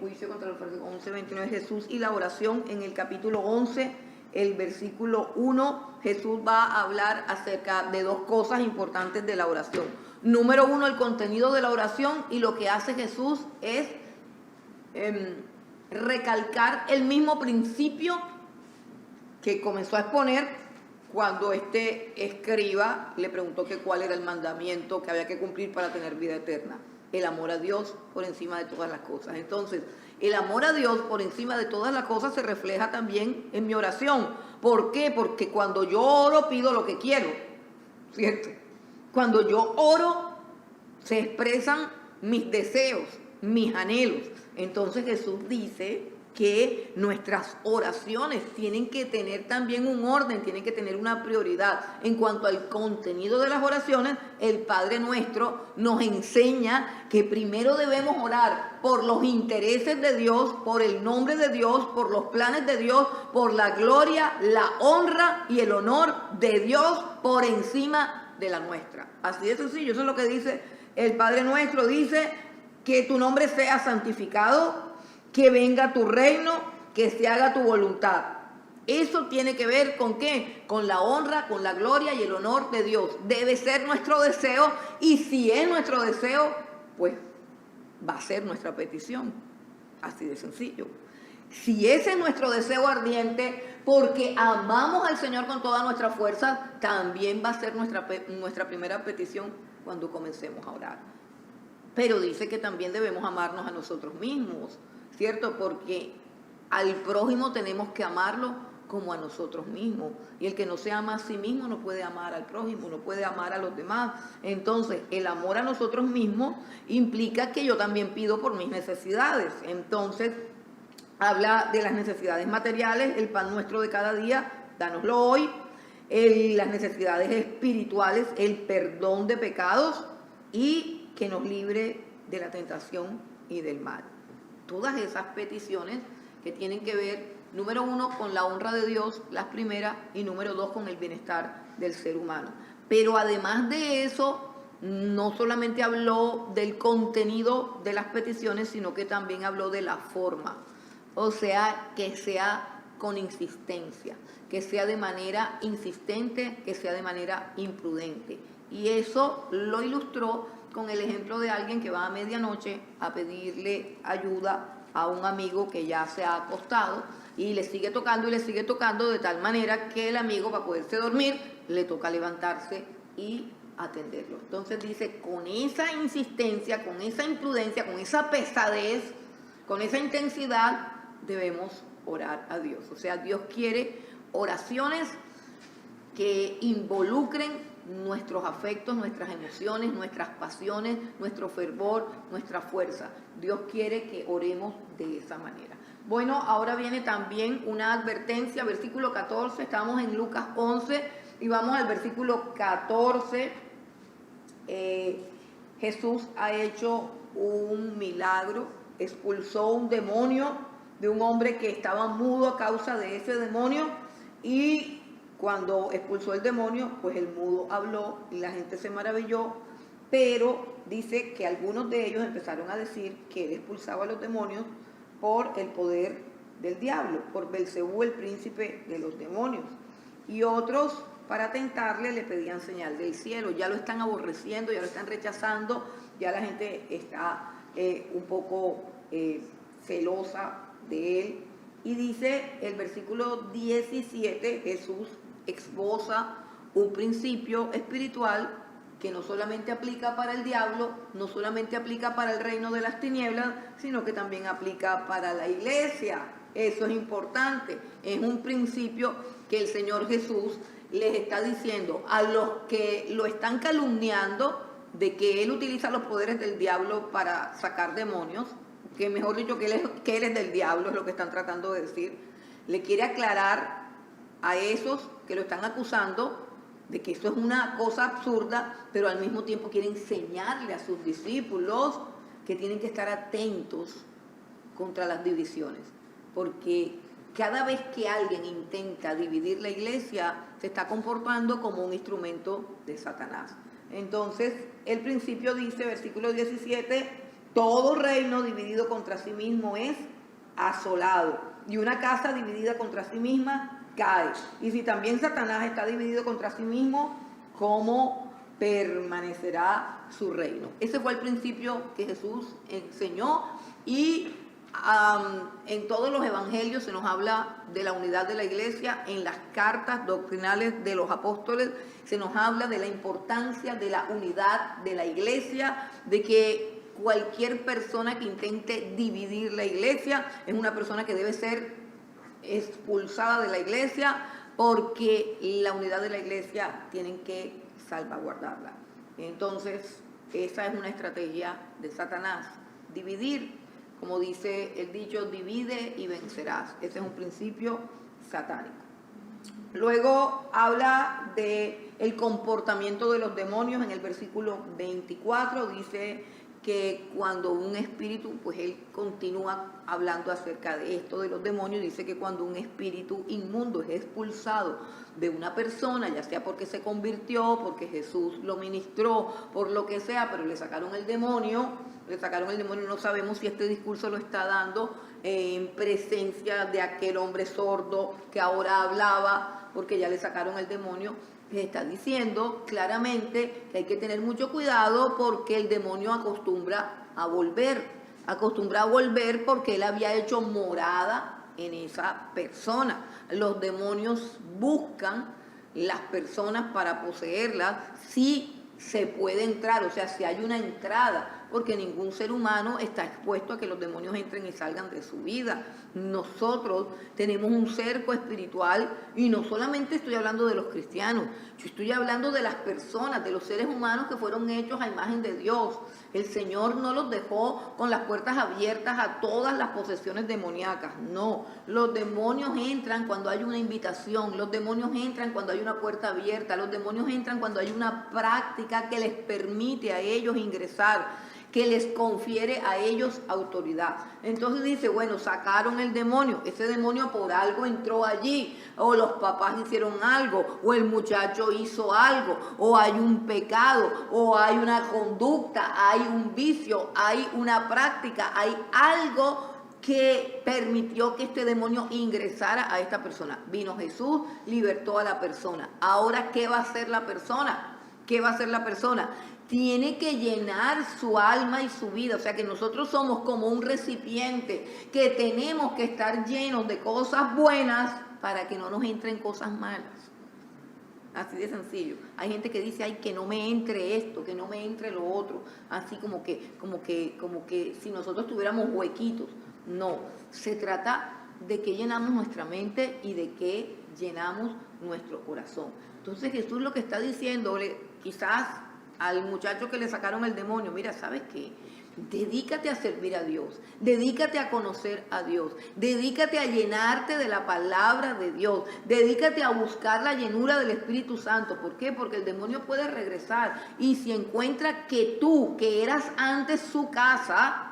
juicio contra los fariseos, 11:29, Jesús y la oración. En el capítulo 11, el versículo 1, Jesús va a hablar acerca de dos cosas importantes de la oración. Número 1, el contenido de la oración, y lo que hace Jesús es recalcar el mismo principio que comenzó a exponer cuando este escriba le preguntó que cuál era el mandamiento que había que cumplir para tener vida eterna. El amor a Dios por encima de todas las cosas. Entonces, el amor a Dios por encima de todas las cosas se refleja también en mi oración. ¿Por qué? Porque cuando yo oro pido lo que quiero, ¿cierto? Cuando yo oro se expresan mis deseos, mis anhelos. Entonces Jesús dice que nuestras oraciones tienen que tener también un orden, tienen que tener una prioridad. En cuanto al contenido de las oraciones, el Padre Nuestro nos enseña que primero debemos orar por los intereses de Dios, por el nombre de Dios, por los planes de Dios, por la gloria, la honra y el honor de Dios por encima de la nuestra. Así de sencillo, eso es lo que dice el Padre Nuestro. Dice que tu nombre sea santificado, que venga tu reino, que se haga tu voluntad. Eso tiene que ver con ¿qué? Con la honra, con la gloria y el honor de Dios. Debe ser nuestro deseo, y si es nuestro deseo, pues va a ser nuestra petición. Así de sencillo. Si ese es nuestro deseo ardiente, porque amamos al Señor con toda nuestra fuerza, también va a ser nuestra primera petición cuando comencemos a orar. Pero dice que también debemos amarnos a nosotros mismos, ¿cierto? Porque al prójimo tenemos que amarlo como a nosotros mismos. Y el que no se ama a sí mismo no puede amar al prójimo, no puede amar a los demás. Entonces, el amor a nosotros mismos implica que yo también pido por mis necesidades. Entonces, habla de las necesidades materiales, el pan nuestro de cada día, dánoslo hoy. Las necesidades espirituales, el perdón de pecados y que nos libre de la tentación y del mal. Todas esas peticiones que tienen que ver, número 1, con la honra de Dios, las primeras, y número 2, con el bienestar del ser humano. Pero además de eso, no solamente habló del contenido de las peticiones, sino que también habló de la forma. O sea, que sea con insistencia, que sea de manera insistente, que sea de manera imprudente. Y eso lo ilustró con el ejemplo de alguien que va a medianoche a pedirle ayuda a un amigo que ya se ha acostado y le sigue tocando de tal manera que el amigo, para poderse dormir, le toca levantarse y atenderlo. Entonces dice, con esa insistencia, con esa imprudencia, con esa pesadez, con esa intensidad, debemos orar a Dios. O sea, Dios quiere oraciones que involucren nuestros afectos, nuestras emociones, nuestras pasiones, nuestro fervor, nuestra fuerza. Dios quiere que oremos de esa manera. Bueno, ahora viene también una advertencia, versículo 14, estamos en Lucas 11 y vamos al versículo 14. Jesús ha hecho un milagro, expulsó un demonio de un hombre que estaba mudo a causa de ese demonio, y cuando expulsó el demonio, pues el mudo habló y la gente se maravilló, pero dice que algunos de ellos empezaron a decir que él expulsaba a los demonios por el poder del diablo, por Belcebú, el príncipe de los demonios. Y otros, para tentarle, le pedían señal del cielo. Ya lo están aborreciendo, ya lo están rechazando, ya la gente está un poco celosa de él. Y dice el versículo 17, Jesús esboza un principio espiritual que no solamente aplica para el diablo, no solamente aplica para el reino de las tinieblas, sino que también aplica para la iglesia. Eso es importante. Es un principio que el Señor Jesús les está diciendo a los que lo están calumniando de que Él utiliza los poderes del diablo para sacar demonios, que mejor dicho que él es del diablo, es lo que están tratando de decir. Le quiere aclarar a esos que lo están acusando de que eso es una cosa absurda, pero al mismo tiempo quiere enseñarle a sus discípulos que tienen que estar atentos contra las divisiones, porque cada vez que alguien intenta dividir la iglesia, se está comportando como un instrumento de Satanás. Entonces, el principio dice, versículo 17, Todo reino dividido contra sí mismo es asolado, y una casa dividida contra sí misma cae. Y si también Satanás está dividido contra sí mismo, ¿cómo permanecerá su reino? Ese fue el principio que Jesús enseñó, y en todos los evangelios se nos habla de la unidad de la iglesia. En las cartas doctrinales de los apóstoles se nos habla de la importancia de la unidad de la iglesia, de que cualquier persona que intente dividir la iglesia es una persona que debe ser expulsada de la iglesia, porque la unidad de la iglesia tienen que salvaguardarla. Entonces, esa es una estrategia de Satanás, dividir. Como dice el dicho, divide y vencerás. Ese es un principio satánico. Luego habla de el comportamiento de los demonios. En el versículo 24 dice que cuando un espíritu, pues él continúa hablando acerca de esto de los demonios, dice que cuando un espíritu inmundo es expulsado de una persona, ya sea porque se convirtió, porque Jesús lo ministró, por lo que sea, pero le sacaron el demonio, no sabemos si este discurso lo está dando en presencia de aquel hombre sordo que ahora hablaba, porque ya le sacaron el demonio. Está diciendo claramente que hay que tener mucho cuidado, porque el demonio acostumbra a volver porque él había hecho morada en esa persona. Los demonios buscan las personas para poseerlas, si se puede entrar, o sea, si hay una entrada, porque ningún ser humano está expuesto a que los demonios entren y salgan de su vida. Nosotros tenemos un cerco espiritual, y no solamente estoy hablando de los cristianos, yo estoy hablando de las personas, de los seres humanos que fueron hechos a imagen de Dios. El Señor no los dejó con las puertas abiertas a todas las posesiones demoníacas, no. Los demonios entran cuando hay una invitación, los demonios entran cuando hay una puerta abierta, los demonios entran cuando hay una práctica que les permite a ellos ingresar, que les confiere a ellos autoridad. Entonces dice, bueno, sacaron el demonio, ese demonio por algo entró allí, o los papás hicieron algo, o el muchacho hizo algo, o hay un pecado, o hay una conducta, hay un vicio, hay una práctica, hay algo que permitió que este demonio ingresara a esta persona. Vino Jesús, libertó a la persona. Ahora, ¿qué va a hacer la persona? ¿Qué va a hacer la persona? Tiene que llenar su alma y su vida. O sea que nosotros somos como un recipiente que tenemos que estar llenos de cosas buenas para que no nos entren cosas malas. Así de sencillo. Hay gente que dice, ay, que no me entre esto, que no me entre lo otro. Así como que si nosotros tuviéramos huequitos. No, se trata de que llenamos nuestra mente y de que llenamos nuestro corazón. Entonces Jesús lo que está diciéndole, quizás al muchacho que le sacaron el demonio, mira, ¿sabes qué? Dedícate a servir a Dios, dedícate a conocer a Dios, dedícate a llenarte de la palabra de Dios, dedícate a buscar la llenura del Espíritu Santo. ¿Por qué? Porque el demonio puede regresar, y si encuentra que tú, que eras antes su casa,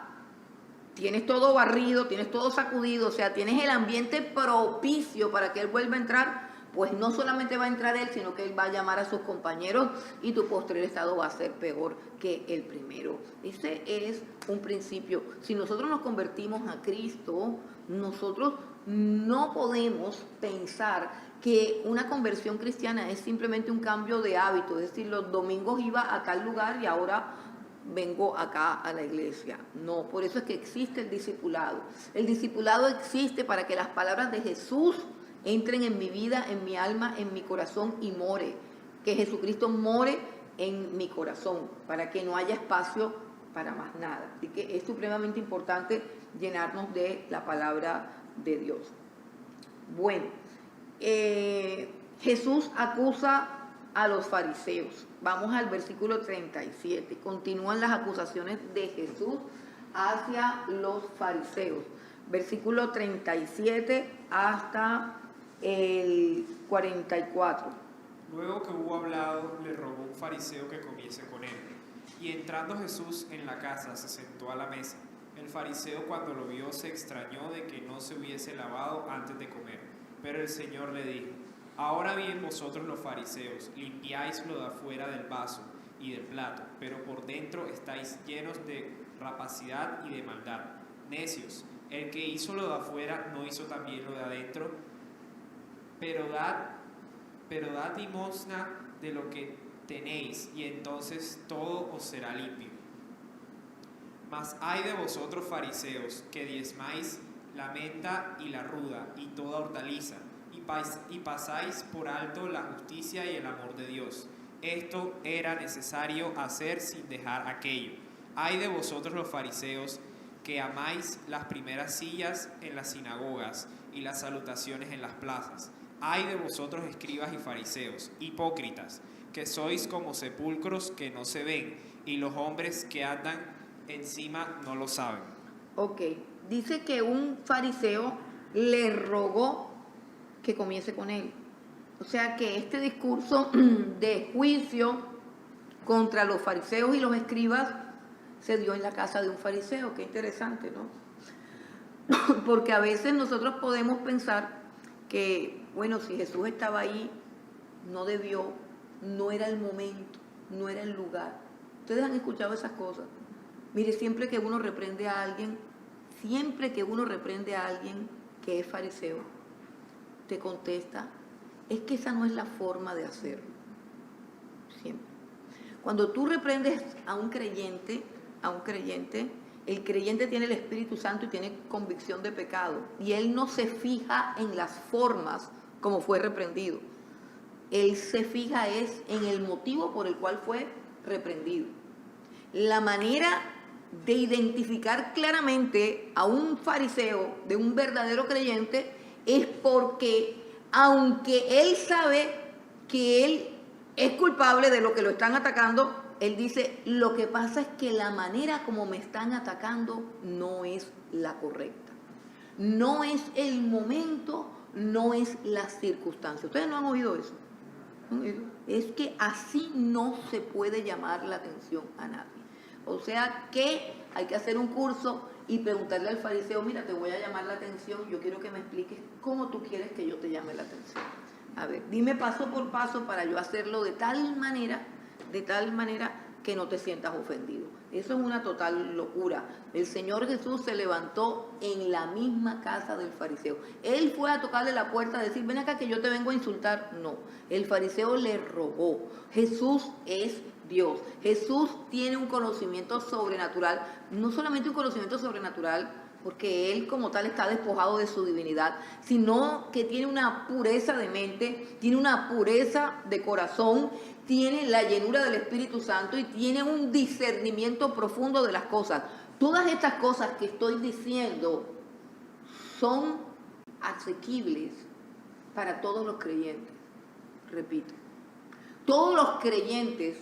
tienes todo barrido, tienes todo sacudido, o sea, tienes el ambiente propicio para que él vuelva a entrar, pues no solamente va a entrar él, sino que él va a llamar a sus compañeros, y tu postrer estado va a ser peor que el primero. Ese es un principio. Si nosotros nos convertimos a Cristo, nosotros no podemos pensar que una conversión cristiana es simplemente un cambio de hábito, es decir, los domingos iba a tal lugar y ahora vengo acá a la iglesia. No, por eso es que existe el discipulado. El discipulado existe para que las palabras de Jesús entren en mi vida, en mi alma, en mi corazón, y more. Que Jesucristo more en mi corazón, para que no haya espacio para más nada. Así que es supremamente importante llenarnos de la palabra de Dios. Bueno, Jesús acusa a los fariseos. Vamos al versículo 37. Continúan las acusaciones de Jesús hacia los fariseos. Versículo 37 hasta el 44. Luego que hubo hablado, le rogó un fariseo que comiese con él. Y entrando Jesús en la casa, se sentó a la mesa. El fariseo, cuando lo vio, se extrañó de que no se hubiese lavado antes de comer. Pero el Señor le dijo: ahora bien, vosotros los fariseos, limpiáis lo de afuera del vaso y del plato, pero por dentro estáis llenos de rapacidad y de maldad. Necios, el que hizo lo de afuera no hizo también lo de adentro, pero dad limosna de lo que tenéis, y entonces todo os será limpio. Mas ay de vosotros fariseos, que diezmáis la menta y la ruda y toda hortaliza, y pasáis por alto la justicia y el amor de Dios. Esto era necesario hacer sin dejar aquello. Ay de vosotros los fariseos, que amáis las primeras sillas en las sinagogas y las salutaciones en las plazas. Ay de vosotros escribas y fariseos, hipócritas, que sois como sepulcros que no se ven, y los hombres que andan encima no lo saben. Ok, dice que un fariseo le rogó que comiese con él. O sea que este discurso de juicio contra los fariseos y los escribas se dio en la casa de un fariseo. Qué interesante, ¿no? Porque a veces nosotros podemos pensar que, bueno, si Jesús estaba ahí, no debió, no era el momento, no era el lugar. ¿Ustedes han escuchado esas cosas? Mire, siempre que uno reprende a alguien que es fariseo, te contesta, es que esa no es la forma de hacerlo. Siempre. Cuando tú reprendes a un creyente, el creyente tiene el Espíritu Santo y tiene convicción de pecado. Y él no se fija en las formas como fue reprendido. Él se fija es en el motivo por el cual fue reprendido. La manera de identificar claramente a un fariseo de un verdadero creyente es porque, aunque él sabe que él es culpable de lo que lo están atacando, él dice, lo que pasa es que la manera como me están atacando no es la correcta. No es el momento, no es la circunstancia. ¿Ustedes no han oído eso? Es que así no se puede llamar la atención a nadie. O sea que hay que hacer un curso y preguntarle al fariseo, mira, te voy a llamar la atención, yo quiero que me expliques cómo tú quieres que yo te llame la atención. A ver, dime paso por paso para yo hacerlo de tal manera que no te sientas ofendido. Eso es una total locura. El Señor Jesús se levantó en la misma casa del fariseo. Él fue a tocarle la puerta a decir, ven acá que yo te vengo a insultar. No, el fariseo le rogó. Jesús es Dios. Jesús tiene un conocimiento sobrenatural, no solamente un conocimiento sobrenatural, porque Él como tal está despojado de su divinidad, sino que tiene una pureza de mente, tiene una pureza de corazón, tiene la llenura del Espíritu Santo y tiene un discernimiento profundo de las cosas. Todas estas cosas que estoy diciendo son asequibles para todos los creyentes. Repito, todos los creyentes,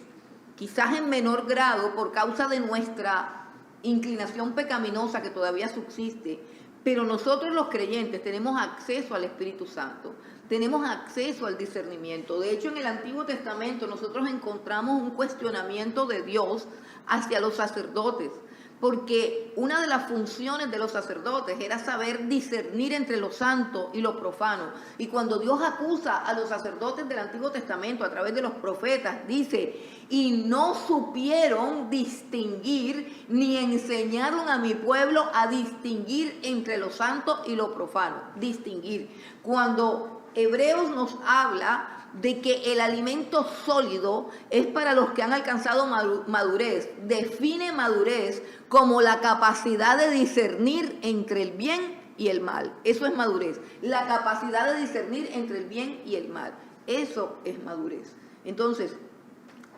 quizás en menor grado por causa de nuestra inclinación pecaminosa que todavía subsiste, pero nosotros los creyentes tenemos acceso al Espíritu Santo, tenemos acceso al discernimiento. De hecho, en el Antiguo Testamento nosotros encontramos un cuestionamiento de Dios hacia los sacerdotes, porque una de las funciones de los sacerdotes era saber discernir entre lo santo y lo profano. Y cuando Dios acusa a los sacerdotes del Antiguo Testamento a través de los profetas, dice, y no supieron distinguir ni enseñaron a mi pueblo a distinguir entre lo santo y lo profano. Distinguir. Cuando Hebreos nos habla de que el alimento sólido es para los que han alcanzado madurez, define madurez como la capacidad de discernir entre el bien y el mal. Eso es madurez, la capacidad de discernir entre el bien y el mal. Eso es madurez. Entonces,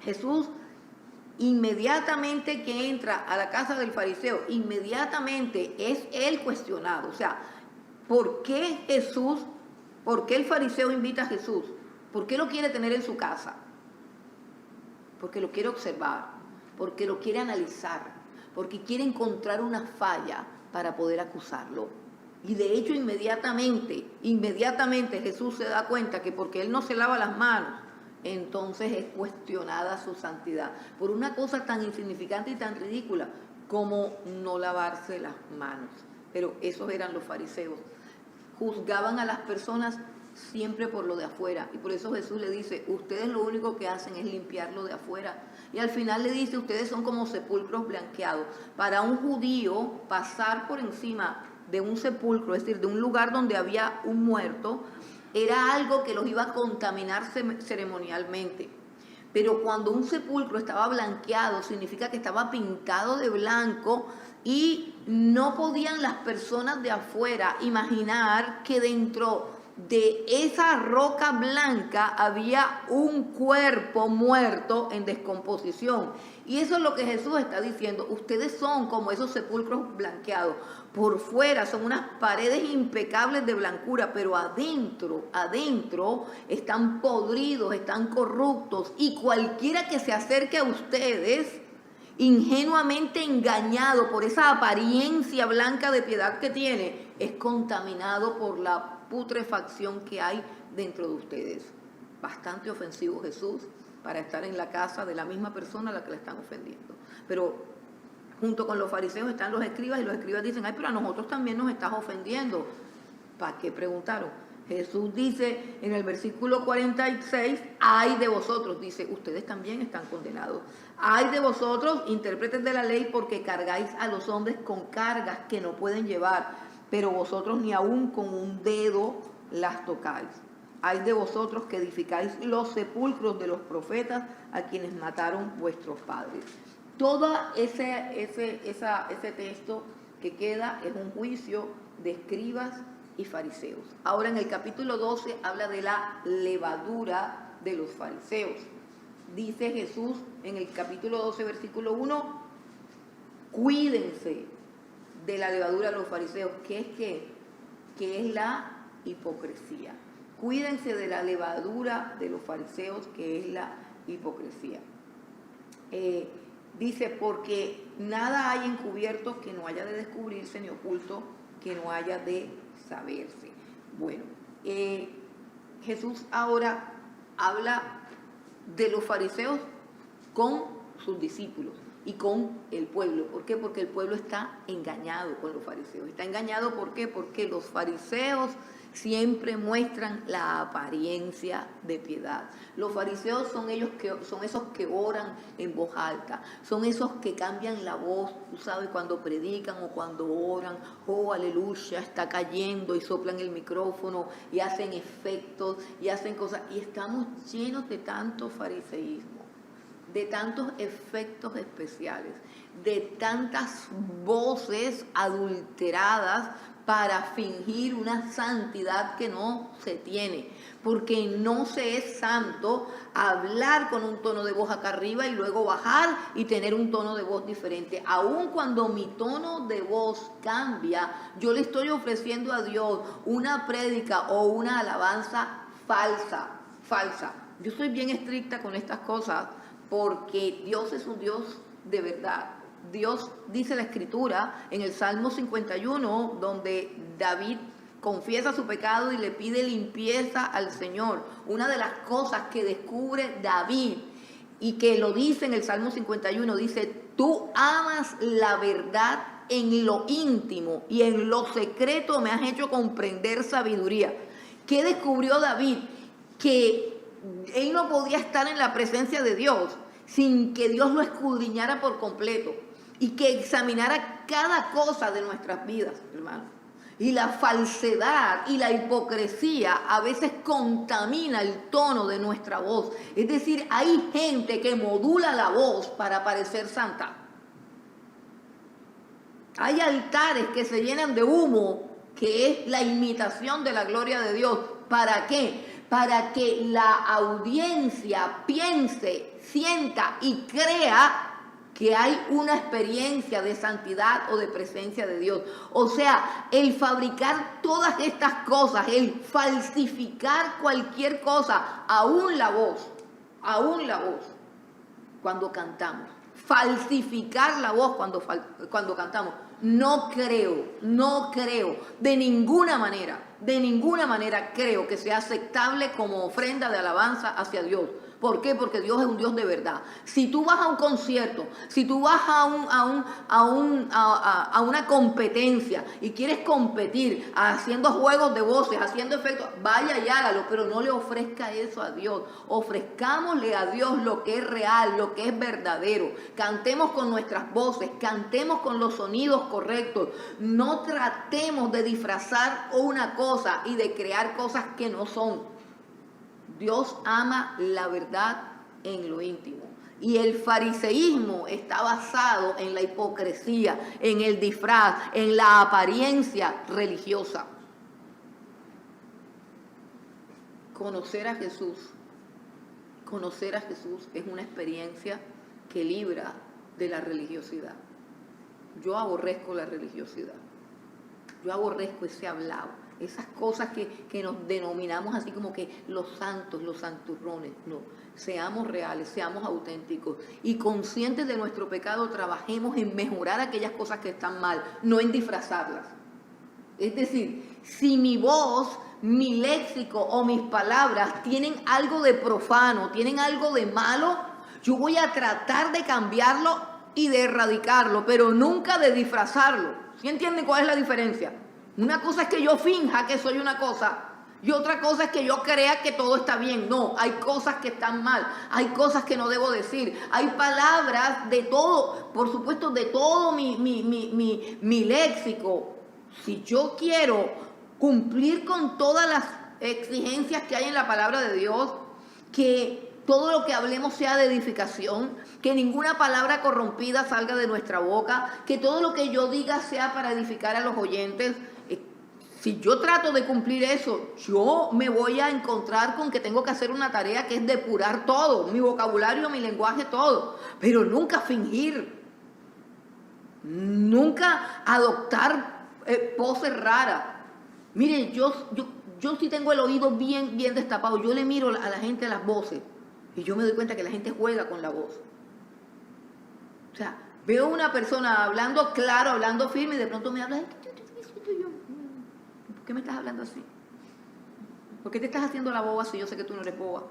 Jesús, inmediatamente que entra a la casa del fariseo, inmediatamente es él cuestionado. O sea, ¿por qué el fariseo invita a Jesús? ¿Por qué lo quiere tener en su casa? Porque lo quiere observar, porque lo quiere analizar, porque quiere encontrar una falla para poder acusarlo. Y de hecho inmediatamente Jesús se da cuenta que porque él no se lava las manos, entonces es cuestionada su santidad por una cosa tan insignificante y tan ridícula como no lavarse las manos. Pero esos eran los fariseos. Juzgaban a las personas siempre por lo de afuera. Y por eso Jesús le dice, ustedes lo único que hacen es limpiar lo de afuera. Y al final le dice, ustedes son como sepulcros blanqueados. Para un judío, pasar por encima de un sepulcro, es decir, de un lugar donde había un muerto, era algo que los iba a contaminar ceremonialmente. Pero cuando un sepulcro estaba blanqueado, significa que estaba pintado de blanco y no podían las personas de afuera imaginar que dentro de esa roca blanca había un cuerpo muerto en descomposición. Y eso es lo que Jesús está diciendo. Ustedes son como esos sepulcros blanqueados. Por fuera son unas paredes impecables de blancura, pero adentro están podridos, están corruptos. Y cualquiera que se acerque a ustedes, ingenuamente engañado por esa apariencia blanca de piedad que tiene, es contaminado por la putrefacción que hay dentro de ustedes. Bastante ofensivo Jesús para estar en la casa de la misma persona a la que le están ofendiendo. Pero junto con los fariseos están los escribas y los escribas dicen, ay, pero a nosotros también nos estás ofendiendo. ¿Para qué preguntaron? Jesús dice en el versículo 46, ay de vosotros, dice, ustedes también están condenados. Ay de vosotros, intérpretes de la ley, porque cargáis a los hombres con cargas que no pueden llevar, pero vosotros ni aún con un dedo las tocáis. Ay de vosotros que edificáis los sepulcros de los profetas a quienes mataron vuestros padres. Todo ese texto que queda es un juicio de escribas y fariseos. Ahora en el capítulo 12 habla de la levadura de los fariseos. Dice Jesús en el capítulo 12, versículo 1, cuídense de la levadura de los fariseos. ¿Qué es qué? Que es la hipocresía. Cuídense de la levadura de los fariseos, que es la hipocresía. Dice, porque nada hay encubierto que no haya de descubrirse, ni oculto que no haya de saberse. Bueno, Jesús ahora habla de los fariseos con sus discípulos y con el pueblo. ¿Por qué? Porque el pueblo está engañado con los fariseos. Está engañado, ¿por qué? Porque los fariseos siempre muestran la apariencia de piedad. Los fariseos son esos que oran en voz alta, son esos que cambian la voz, tú sabes, cuando predican o cuando oran, oh aleluya, está cayendo, y soplan el micrófono y hacen efectos y hacen cosas, y estamos llenos de tanto fariseísmo, de tantos efectos especiales, de tantas voces adulteradas para fingir una santidad que no se tiene, porque no se es santo hablar con un tono de voz acá arriba y luego bajar y tener un tono de voz diferente. Aun cuando mi tono de voz cambia, yo le estoy ofreciendo a Dios una prédica o una alabanza falsa. Yo soy bien estricta con estas cosas porque Dios es un Dios de verdad. Dios, dice la Escritura en el Salmo 51, donde David confiesa su pecado y le pide limpieza al Señor. Una de las cosas que descubre David y que lo dice en el Salmo 51, dice, tú amas la verdad en lo íntimo y en lo secreto me has hecho comprender sabiduría. ¿Qué descubrió David? Que él no podía estar en la presencia de Dios sin que Dios lo escudriñara por completo y que examinara cada cosa de nuestras vidas, hermano. Y la falsedad y la hipocresía a veces contamina el tono de nuestra voz. Es decir, hay gente que modula la voz para parecer santa. Hay altares que se llenan de humo, que es la imitación de la gloria de Dios. ¿Para qué? Para que la audiencia piense, sienta y crea que hay una experiencia de santidad o de presencia de Dios. O sea, el fabricar todas estas cosas, el falsificar cualquier cosa, aún la voz, cuando cantamos. Falsificar la voz cuando cantamos. No creo, de ninguna manera creo que sea aceptable como ofrenda de alabanza hacia Dios. ¿Por qué? Porque Dios es un Dios de verdad. Si tú vas a un concierto, si tú vas a una competencia y quieres competir haciendo juegos de voces, haciendo efectos, vaya y hágalo, pero no le ofrezca eso a Dios. Ofrezcámosle a Dios lo que es real, lo que es verdadero. Cantemos con nuestras voces, cantemos con los sonidos correctos. No tratemos de disfrazar una cosa y de crear cosas que no son. Dios ama la verdad en lo íntimo. Y el fariseísmo está basado en la hipocresía, en el disfraz, en la apariencia religiosa. Conocer a Jesús es una experiencia que libra de la religiosidad. Yo aborrezco la religiosidad. Yo aborrezco ese hablado. Esas cosas que nos denominamos así como que los santos, los santurrones. No, seamos reales, seamos auténticos y conscientes de nuestro pecado, trabajemos en mejorar aquellas cosas que están mal, no en disfrazarlas. Es decir, si mi voz, mi léxico o mis palabras tienen algo de profano, tienen algo de malo, yo voy a tratar de cambiarlo y de erradicarlo, pero nunca de disfrazarlo. ¿Sí entienden cuál es la diferencia? Una cosa es que yo finja que soy una cosa y otra cosa es que yo crea que todo está bien. No, hay cosas que están mal, hay cosas que no debo decir, hay palabras de todo, por supuesto, de todo mi léxico. Si yo quiero cumplir con todas las exigencias que hay en la palabra de Dios, que todo lo que hablemos sea de edificación, que ninguna palabra corrompida salga de nuestra boca, que todo lo que yo diga sea para edificar a los oyentes. Si yo trato de cumplir eso, yo me voy a encontrar con que tengo que hacer una tarea que es depurar todo, mi vocabulario, mi lenguaje, todo, pero nunca fingir, nunca adoptar poses raras. Miren, yo sí tengo el oído bien destapado, yo le miro a la gente a las voces y yo me doy cuenta que la gente juega con la voz. O sea, veo una persona hablando claro, hablando firme y de pronto me habla, ¿por qué me estás hablando así? ¿Por qué te estás haciendo la boba si yo sé que tú no eres boba?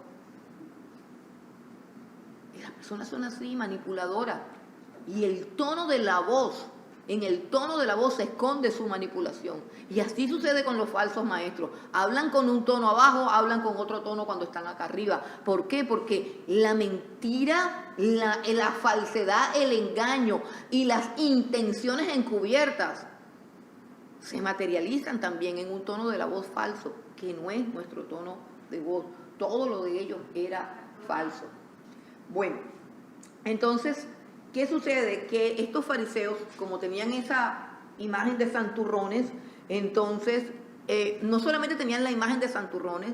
Y las personas son así, manipuladoras. Y el tono de la voz, en el tono de la voz se esconde su manipulación. Y así sucede con los falsos maestros. Hablan con un tono abajo, hablan con otro tono cuando están acá arriba. ¿Por qué? Porque la mentira, la falsedad, el engaño y las intenciones encubiertas se materializan también en un tono de la voz falso, que no es nuestro tono de voz. Todo lo de ellos era falso. Bueno, entonces, ¿qué sucede? Que estos fariseos, como tenían esa imagen de santurrones, entonces no solamente tenían la imagen de santurrones,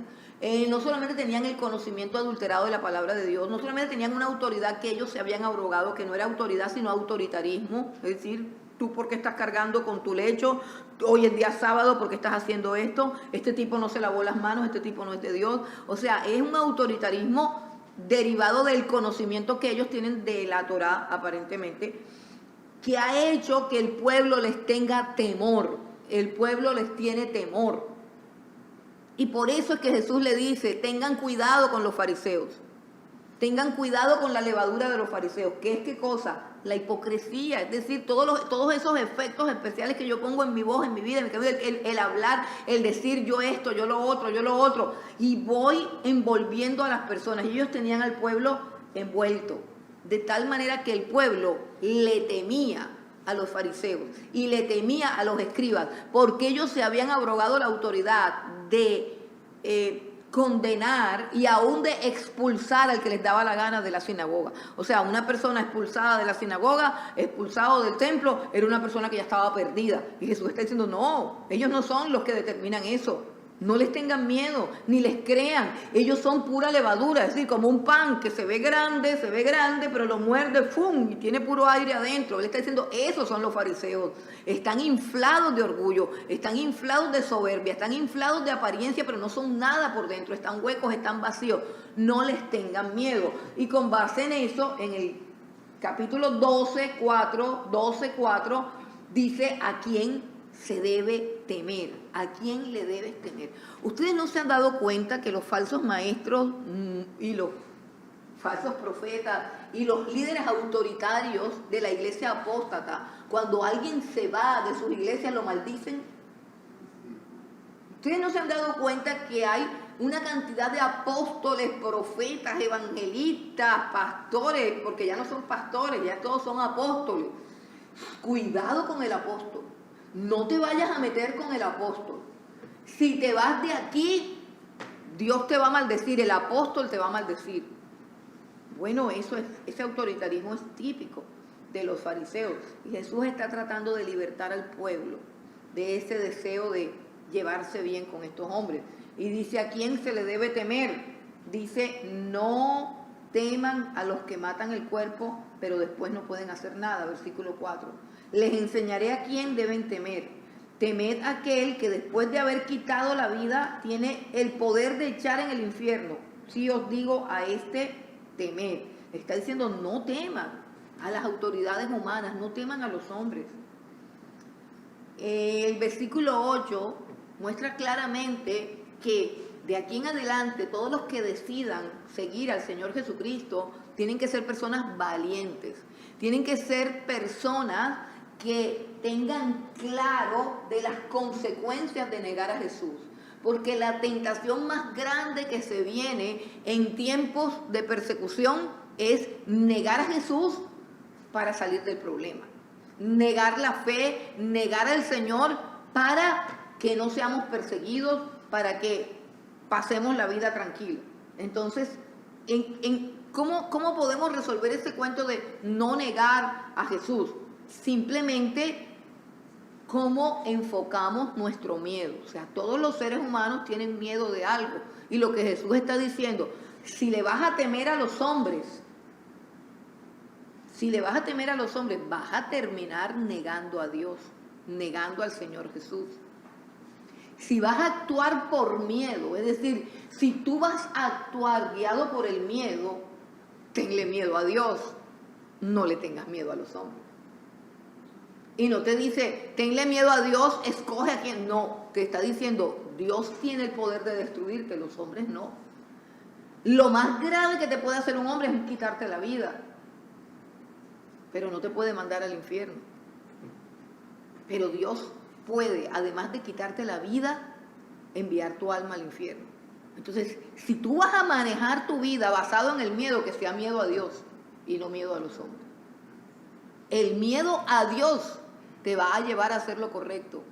no solamente tenían el conocimiento adulterado de la palabra de Dios, no solamente tenían una autoridad que ellos se habían abrogado, que no era autoridad sino autoritarismo, es decir, tú por qué estás cargando con tu lecho, hoy es día sábado, ¿por qué estás haciendo esto? Este tipo no se lavó las manos, este tipo no es de Dios. O sea, es un autoritarismo derivado del conocimiento que ellos tienen de la Torá, aparentemente, que ha hecho que el pueblo les tenga temor. El pueblo les tiene temor. Y por eso es que Jesús le dice, tengan cuidado con los fariseos. Tengan cuidado con la levadura de los fariseos. ¿Qué es qué cosa? La hipocresía, es decir, todos esos efectos especiales que yo pongo en mi voz, en mi vida, en mi cabeza, el hablar, el decir yo esto, yo lo otro, y voy envolviendo a las personas. Y ellos tenían al pueblo envuelto, de tal manera que el pueblo le temía a los fariseos y le temía a los escribas, porque ellos se habían abrogado la autoridad de condenar y aún de expulsar al que les daba la gana de la sinagoga. O sea, una persona expulsada de la sinagoga, expulsado del templo, era una persona que ya estaba perdida. Y Jesús está diciendo, no, ellos no son los que determinan eso. No les tengan miedo, ni les crean. Ellos son pura levadura, es decir, como un pan que se ve grande, pero lo muerde, ¡fum!, y tiene puro aire adentro. Él está diciendo, esos son los fariseos. Están inflados de orgullo, están inflados de soberbia, están inflados de apariencia, pero no son nada por dentro. Están huecos, están vacíos. No les tengan miedo. Y con base en eso, en el capítulo 12:4, dice a quién se debe temer. ¿A quién le debes temer? Ustedes no se han dado cuenta que los falsos maestros y los falsos profetas y los líderes autoritarios de la iglesia apóstata, cuando alguien se va de sus iglesias, lo maldicen. ¿Ustedes no se han dado cuenta que hay una cantidad de apóstoles, profetas, evangelistas, pastores, porque ya no son pastores, ya todos son apóstoles? Cuidado con el apóstol. No te vayas a meter con el apóstol. Si te vas de aquí, Dios te va a maldecir, el apóstol te va a maldecir. Bueno, ese autoritarismo es típico de los fariseos. Y Jesús está tratando de libertar al pueblo de ese deseo de llevarse bien con estos hombres. Y dice, ¿a quién se le debe temer? Dice, no teman a los que matan el cuerpo, pero después no pueden hacer nada. Versículo 4. Les enseñaré a quién deben temer. Temed a aquel que después de haber quitado la vida tiene el poder de echar en el infierno. Si os digo a este, temed. Está diciendo, no teman a las autoridades humanas, no teman a los hombres. El versículo 8 muestra claramente que de aquí en adelante todos los que decidan seguir al Señor Jesucristo tienen que ser personas valientes, tienen que ser personas que tengan claro de las consecuencias de negar a Jesús. Porque la tentación más grande que se viene en tiempos de persecución es negar a Jesús para salir del problema. Negar la fe, negar al Señor para que no seamos perseguidos, para que pasemos la vida tranquila. Entonces, ¿cómo podemos resolver ese cuento de no negar a Jesús? Simplemente cómo enfocamos nuestro miedo. O sea, todos los seres humanos tienen miedo de algo. Y lo que Jesús está diciendo, si le vas a temer a los hombres, vas a terminar negando a Dios, negando al Señor Jesús. Si vas a actuar por miedo, es decir, si tú vas a actuar guiado por el miedo, tenle miedo a Dios, no le tengas miedo a los hombres. Y no te dice, tenle miedo a Dios, escoge a quien. No, te está diciendo, Dios tiene el poder de destruirte, los hombres no. Lo más grave que te puede hacer un hombre es quitarte la vida, pero no te puede mandar al infierno. Pero Dios puede, además de quitarte la vida, enviar tu alma al infierno. Entonces, si tú vas a manejar tu vida basado en el miedo, que sea miedo a Dios y no miedo a los hombres. El miedo a Dios te va a llevar a hacer lo correcto.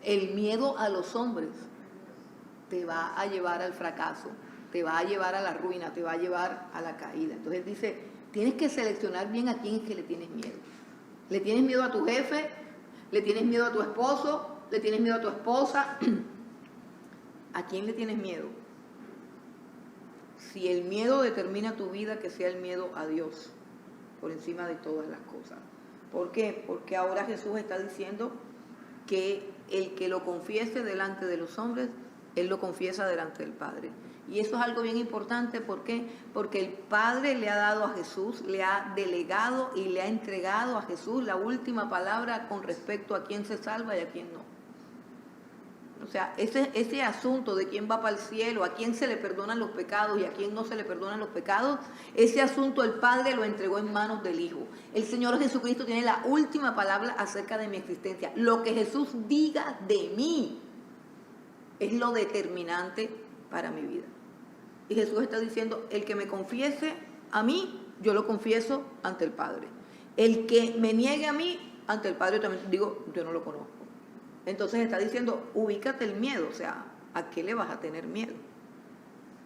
El miedo a los hombres te va a llevar al fracaso, te va a llevar a la ruina, te va a llevar a la caída. Entonces dice, tienes que seleccionar bien a quién es que le tienes miedo. ¿Le tienes miedo a tu jefe? ¿Le tienes miedo a tu esposo? ¿Le tienes miedo a tu esposa? ¿A quién le tienes miedo? Si el miedo determina tu vida, que sea el miedo a Dios por encima de todas las cosas. ¿Por qué? Porque ahora Jesús está diciendo que el que lo confiese delante de los hombres, él lo confiesa delante del Padre. Y eso es algo bien importante. ¿Por qué? Porque el Padre le ha dado a Jesús, le ha delegado y le ha entregado a Jesús la última palabra con respecto a quién se salva y a quién no. O sea, ese asunto de quién va para el cielo, a quién se le perdonan los pecados y a quién no se le perdonan los pecados, ese asunto el Padre lo entregó en manos del Hijo. El Señor Jesucristo tiene la última palabra acerca de mi existencia. Lo que Jesús diga de mí es lo determinante para mi vida. Y Jesús está diciendo, el que me confiese a mí, yo lo confieso ante el Padre. El que me niegue a mí, ante el Padre también digo, yo no lo conozco. Entonces está diciendo, ubícate el miedo, o sea, ¿a qué le vas a tener miedo?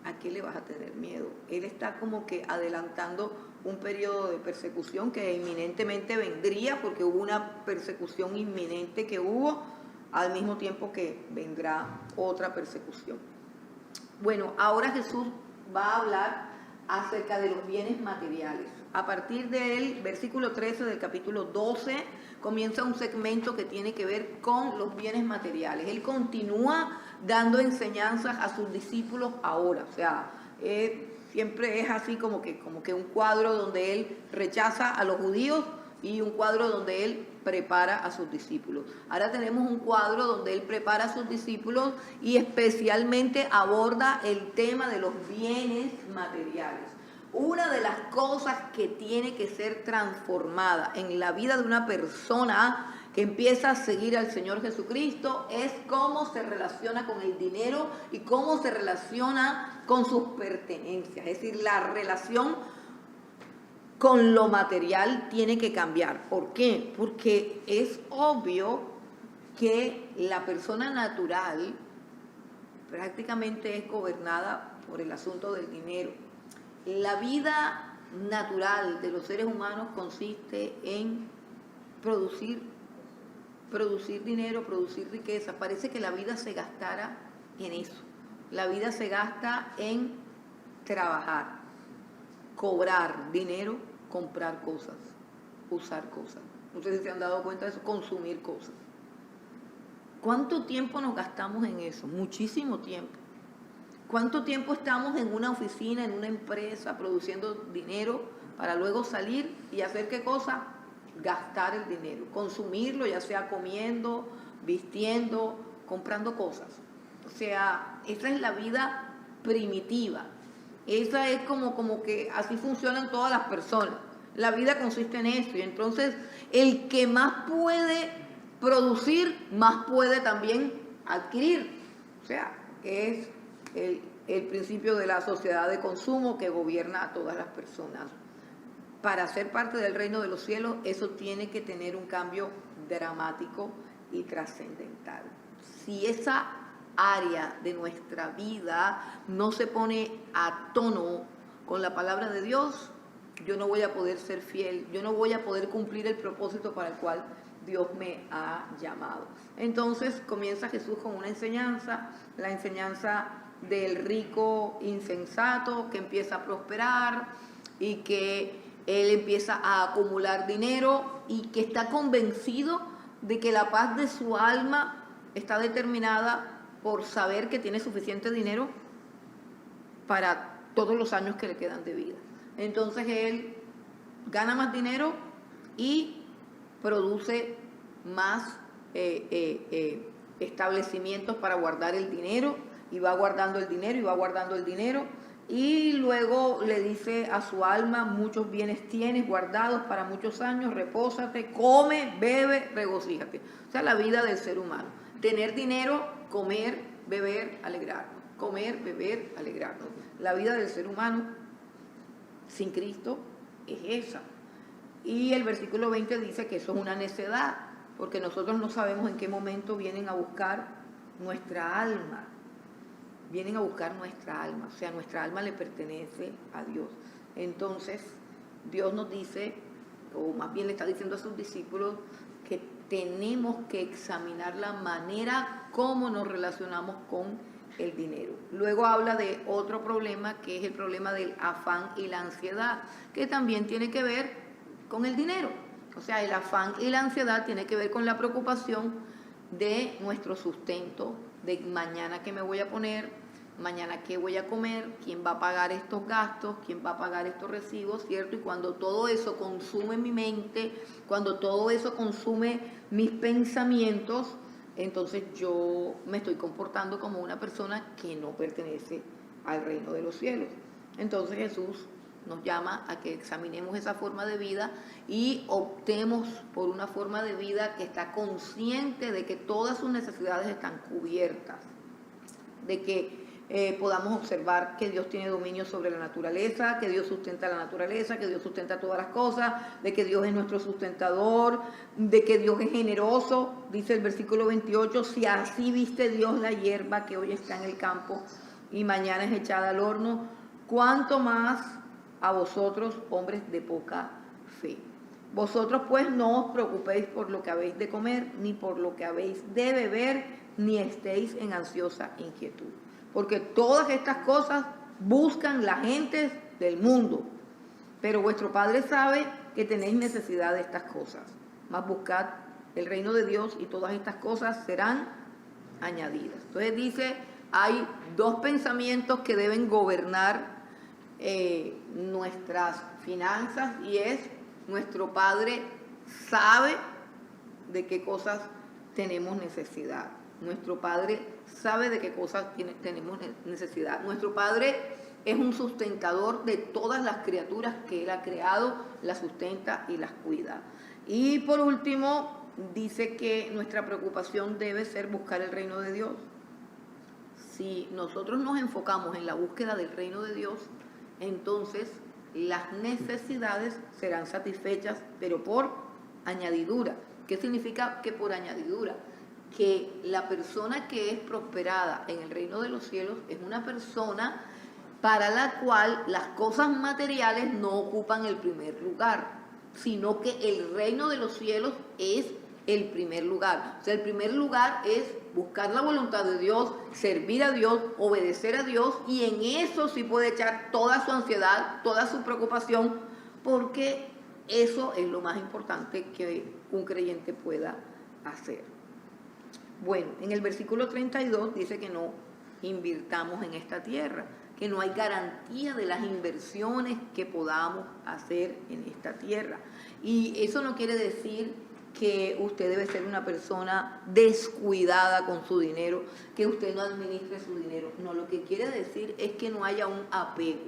¿A qué le vas a tener miedo? Él está como que adelantando un periodo de persecución que inminentemente vendría, porque hubo una persecución inminente que hubo, al mismo tiempo que vendrá otra persecución. Bueno, ahora Jesús va a hablar acerca de los bienes materiales. A partir del versículo 13 del capítulo 12 comienza un segmento que tiene que ver con los bienes materiales. Él continúa dando enseñanzas a sus discípulos ahora. O sea, siempre es así como que un cuadro donde él rechaza a los judíos y un cuadro donde él prepara a sus discípulos. Ahora tenemos un cuadro donde Él prepara a sus discípulos y especialmente aborda el tema de los bienes materiales. Una de las cosas que tiene que ser transformada en la vida de una persona que empieza a seguir al Señor Jesucristo es cómo se relaciona con el dinero y cómo se relaciona con sus pertenencias. Es decir, la relación con lo material tiene que cambiar. ¿Por qué? Porque es obvio que la persona natural prácticamente es gobernada por el asunto del dinero. La vida natural de los seres humanos consiste en producir dinero, producir riqueza. Parece que la vida se gastara en eso. La vida se gasta en trabajar, cobrar dinero, comprar cosas, usar cosas. No sé si se han dado cuenta de eso, consumir cosas. ¿Cuánto tiempo nos gastamos en eso? Muchísimo tiempo. ¿Cuánto tiempo estamos en una oficina, en una empresa, produciendo dinero para luego salir y hacer qué cosa? Gastar el dinero, consumirlo, ya sea comiendo, vistiendo, comprando cosas. O sea, esa es la vida primitiva. Esa es como que así funcionan todas las personas. La vida consiste en eso. Y entonces, el que más puede producir, más puede también adquirir. O sea, es el principio de la sociedad de consumo que gobierna a todas las personas. Para ser parte del reino de los cielos, eso tiene que tener un cambio dramático y trascendental. Si esa área de nuestra vida no se pone a tono con la palabra de Dios, yo no voy a poder ser fiel, yo no voy a poder cumplir el propósito para el cual Dios me ha llamado. Entonces comienza Jesús con una enseñanza, la enseñanza del rico insensato que empieza a prosperar y que él empieza a acumular dinero y que está convencido de que la paz de su alma está determinada por saber que tiene suficiente dinero para todos los años que le quedan de vida. Entonces él gana más dinero y produce más establecimientos para guardar el dinero, y va guardando el dinero y va guardando el dinero, y luego le dice a su alma: muchos bienes tienes guardados para muchos años, repósate, come, bebe, regocíjate. O sea, la vida del ser humano: tener dinero, comer, beber, alegrarnos, comer, beber, alegrarnos. La vida del ser humano sin Cristo es esa. Y el versículo 20 dice que eso es una necedad, porque nosotros no sabemos en qué momento vienen a buscar nuestra alma. Vienen a buscar nuestra alma, o sea, nuestra alma le pertenece a Dios. Entonces, Dios nos dice, o más bien le está diciendo a sus discípulos, que tenemos que examinar la manera como nos relacionamos con el dinero. Luego habla de otro problema, que es el problema del afán y la ansiedad, que también tiene que ver con el dinero. O sea, el afán y la ansiedad tiene que ver con la preocupación de nuestro sustento, de mañana qué me voy a poner, mañana qué voy a comer, quién va a pagar estos gastos, quién va a pagar estos recibos, ¿cierto? Y cuando todo eso consume mi mente, cuando todo eso consume mis pensamientos, entonces yo me estoy comportando como una persona que no pertenece al reino de los cielos. Entonces Jesús nos llama a que examinemos esa forma de vida y optemos por una forma de vida que está consciente de que todas sus necesidades están cubiertas, de que podamos observar que Dios tiene dominio sobre la naturaleza, que Dios sustenta la naturaleza, que Dios sustenta todas las cosas, de que Dios es nuestro sustentador, de que Dios es generoso. Dice el versículo 28, si así viste Dios la hierba que hoy está en el campo y mañana es echada al horno, ¿cuánto más a vosotros, hombres de poca fe? Vosotros pues no os preocupéis por lo que habéis de comer, ni por lo que habéis de beber, ni estéis en ansiosa inquietud. Porque todas estas cosas buscan las gentes del mundo. Pero vuestro Padre sabe que tenéis necesidad de estas cosas. Mas buscad el reino de Dios y todas estas cosas serán añadidas. Entonces dice, hay dos pensamientos que deben gobernar nuestras finanzas, y es: nuestro Padre sabe de qué cosas tenemos necesidad. Nuestro Padre sabe de qué cosas tenemos necesidad. Nuestro Padre es un sustentador de todas las criaturas que Él ha creado, las sustenta y las cuida. Y por último, dice que nuestra preocupación debe ser buscar el reino de Dios. Si nosotros nos enfocamos en la búsqueda del reino de Dios, entonces las necesidades serán satisfechas, pero por añadidura. ¿Qué significa que por añadidura? Que la persona que es prosperada en el reino de los cielos es una persona para la cual las cosas materiales no ocupan el primer lugar, sino que el reino de los cielos es el primer lugar. O sea, el primer lugar es buscar la voluntad de Dios, servir a Dios, obedecer a Dios, y en eso sí puede echar toda su ansiedad, toda su preocupación, porque eso es lo más importante que un creyente pueda hacer. Bueno, en el versículo 32 dice que no invirtamos en esta tierra, que no hay garantía de las inversiones que podamos hacer en esta tierra. Y eso no quiere decir que usted debe ser una persona descuidada con su dinero, que usted no administre su dinero. No, lo que quiere decir es que no haya un apego.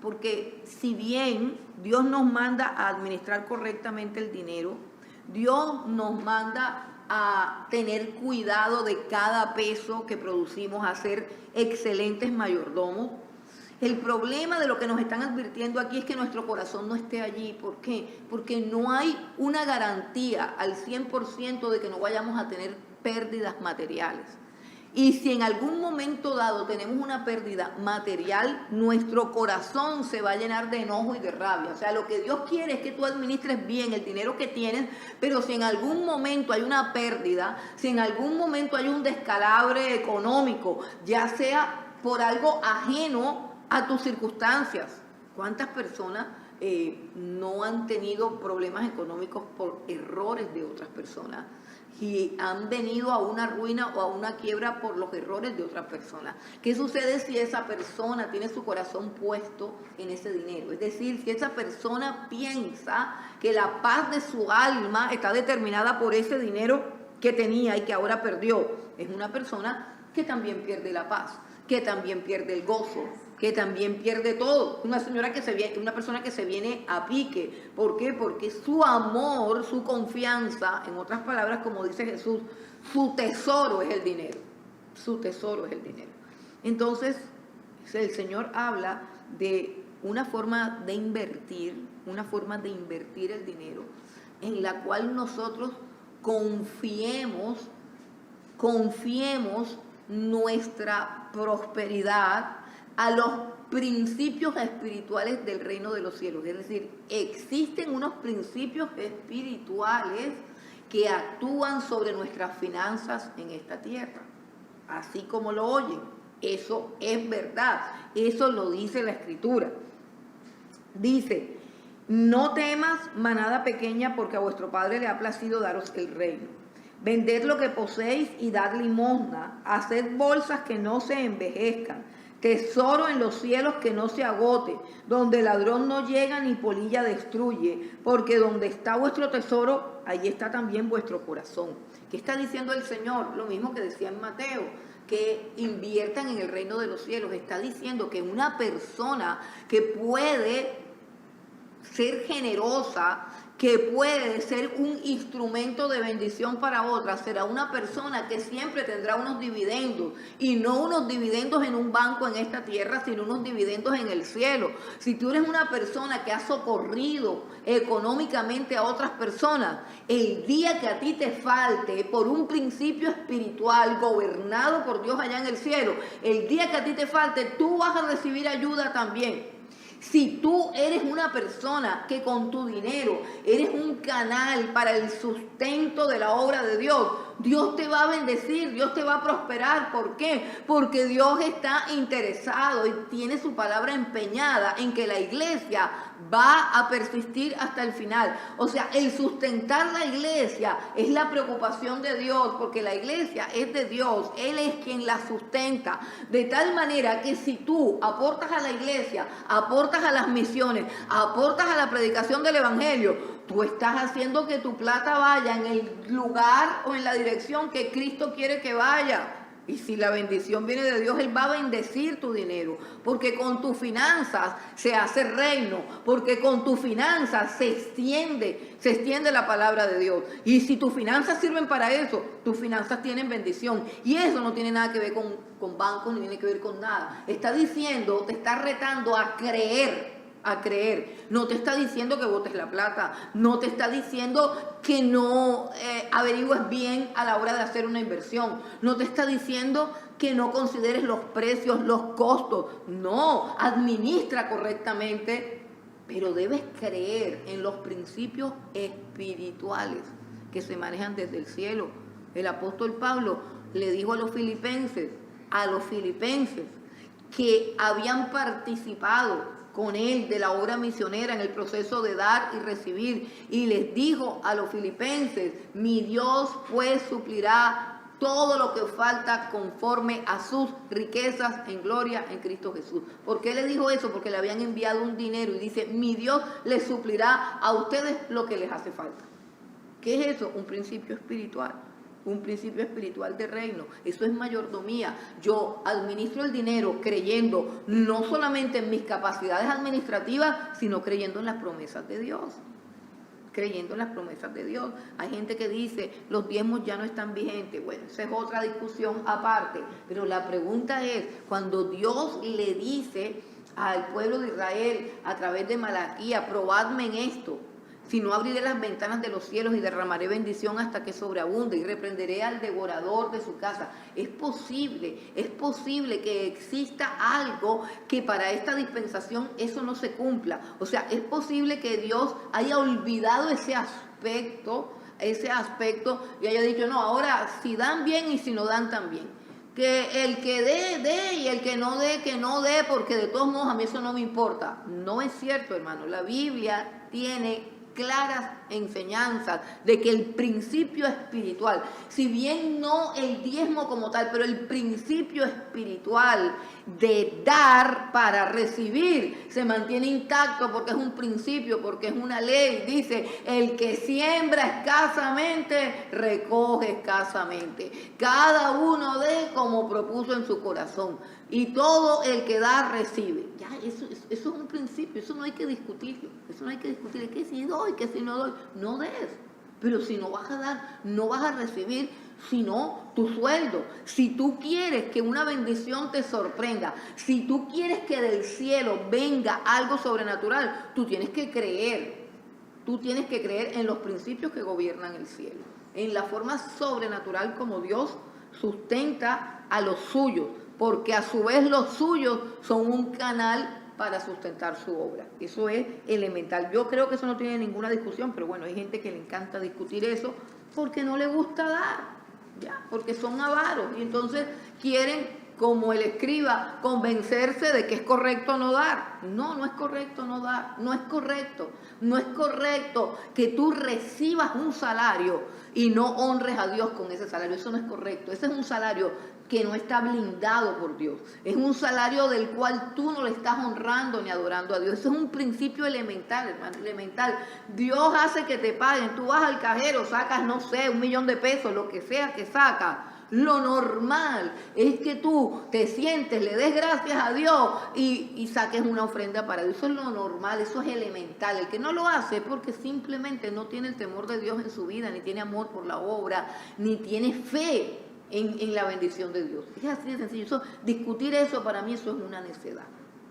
Porque si bien Dios nos manda a administrar correctamente el dinero, Dios nos manda a tener cuidado de cada peso que producimos, a ser excelentes mayordomos. El problema de lo que nos están advirtiendo aquí es que nuestro corazón no esté allí. ¿Por qué? Porque no hay una garantía al 100% de que no vayamos a tener pérdidas materiales. Y si en algún momento dado tenemos una pérdida material, nuestro corazón se va a llenar de enojo y de rabia. O sea, lo que Dios quiere es que tú administres bien el dinero que tienes, pero si en algún momento hay una pérdida, si en algún momento hay un descalabre económico, ya sea por algo ajeno a tus circunstancias. ¿Cuántas personas no han tenido problemas económicos por errores de otras personas y han venido a una ruina o a una quiebra por los errores de otras personas? ¿Qué sucede si esa persona tiene su corazón puesto en ese dinero? Es decir, si esa persona piensa que la paz de su alma está determinada por ese dinero que tenía y que ahora perdió, es una persona que también pierde la paz, que también pierde el gozo, que también pierde todo. Una persona que se viene a pique. ¿Por qué? Porque su amor, su confianza, en otras palabras, como dice Jesús, su tesoro es el dinero. Su tesoro es el dinero. Entonces, el Señor habla de una forma de invertir el dinero, en la cual nosotros confiemos nuestra prosperidad a los principios espirituales del reino de los cielos. Es decir, existen unos principios espirituales que actúan sobre nuestras finanzas en esta tierra, así como lo oyen. Eso es verdad, eso lo dice la Escritura. Dice: no temas, manada pequeña, porque a vuestro Padre le ha placido daros el reino. Vended lo que poseéis y dad limosna. Haced bolsas que no se envejezcan, tesoro en los cielos que no se agote, donde ladrón no llega ni polilla destruye, porque donde está vuestro tesoro, allí está también vuestro corazón. ¿Qué está diciendo el Señor? Lo mismo que decía en Mateo, que inviertan en el reino de los cielos. Está diciendo que una persona que puede ser generosa, que puede ser un instrumento de bendición para otras, será una persona que siempre tendrá unos dividendos, y no unos dividendos en un banco en esta tierra, sino unos dividendos en el cielo. Si tú eres una persona que ha socorrido económicamente a otras personas, el día que a ti te falte, por un principio espiritual gobernado por Dios allá en el cielo, el día que a ti te falte, tú vas a recibir ayuda también. Si tú eres una persona que con tu dinero eres un canal para el sustento de la obra de Dios, Dios te va a bendecir, Dios te va a prosperar. ¿Por qué? Porque Dios está interesado y tiene su palabra empeñada en que la iglesia va a persistir hasta el final. O sea, el sustentar la iglesia es la preocupación de Dios, porque la iglesia es de Dios, Él es quien la sustenta. De tal manera que si tú aportas a la iglesia, aportas a las misiones, aportas a la predicación del evangelio, tú estás haciendo que tu plata vaya en el lugar o en la dirección que Cristo quiere que vaya. Y si la bendición viene de Dios, Él va a bendecir tu dinero, porque con tus finanzas se hace reino, porque con tus finanzas se extiende la palabra de Dios. Y si tus finanzas sirven para eso, tus finanzas tienen bendición. Y eso no tiene nada que ver con bancos, ni tiene que ver con nada. Está diciendo, te está retando a creer. No te está diciendo que botes la plata, no te está diciendo que no averigües bien a la hora de hacer una inversión, no te está diciendo que no consideres los precios, los costos. No, administra correctamente, pero debes creer en los principios espirituales que se manejan desde el cielo. El apóstol Pablo le dijo a los filipenses que habían participado con él de la obra misionera en el proceso de dar y recibir, y les dijo a los filipenses: mi Dios pues suplirá todo lo que falta conforme a sus riquezas en gloria en Cristo Jesús. ¿Por qué le dijo eso? Porque le habían enviado un dinero y dice: mi Dios les suplirá a ustedes lo que les hace falta. ¿Qué es eso? Un principio espiritual. Un principio espiritual de reino. Eso es mayordomía. Yo administro el dinero creyendo no solamente en mis capacidades administrativas, sino creyendo en las promesas de Dios. Creyendo en las promesas de Dios. Hay gente que dice, los diezmos ya no están vigentes. Bueno, esa es otra discusión aparte. Pero la pregunta es, cuando Dios le dice al pueblo de Israel a través de Malaquías: probadme en esto, si no, abriré las ventanas de los cielos y derramaré bendición hasta que sobreabunde, y reprenderé al devorador de su casa. Es posible que exista algo que para esta dispensación eso no se cumpla. O sea, es posible que Dios haya olvidado ese aspecto y haya dicho: no, ahora si dan bien y si no dan también. Que el que dé, y el que no dé, porque de todos modos a mí eso no me importa. No es cierto, hermano. La Biblia tiene claras enseñanzas de que el principio espiritual, si bien no el diezmo como tal, pero el principio espiritual de dar para recibir se mantiene intacto, porque es un principio, porque es una ley. Dice: el que siembra escasamente, recoge escasamente. Cada uno dé como propuso en su corazón, y todo el que da, recibe. Ya, eso es un principio, eso no hay que discutirlo. Que si doy, que si no doy, no des. Pero si no vas a dar, no vas a recibir sino tu sueldo. Si tú quieres que una bendición te sorprenda, si tú quieres que del cielo venga algo sobrenatural, tú tienes que creer. Tú tienes que creer en los principios que gobiernan el cielo, en la forma sobrenatural como Dios sustenta a los suyos, porque a su vez los suyos son un canal para sustentar su obra. Eso es elemental. Yo creo que eso no tiene ninguna discusión, pero bueno, hay gente que le encanta discutir eso porque no le gusta dar, ¿ya? Porque son avaros y entonces quieren, como el escriba, convencerse de que es correcto no dar. No, no es correcto no dar. No es correcto que tú recibas un salario y no honres a Dios con ese salario. Eso no es correcto. Ese es un salario que no está blindado por Dios. Es un salario del cual tú no le estás honrando ni adorando a Dios. Eso es un principio elemental, hermano, elemental. Dios hace que te paguen. Tú vas al cajero, sacas, no sé, $1,000,000, lo que sea que sacas. Lo normal es que tú te sientes, le des gracias a Dios y saques una ofrenda para Dios. Eso es lo normal, eso es elemental. El que no lo hace es porque simplemente no tiene el temor de Dios en su vida, ni tiene amor por la obra, ni tiene fe en la bendición de Dios. Es así de sencillo. Discutir eso, para mí, eso es una necedad.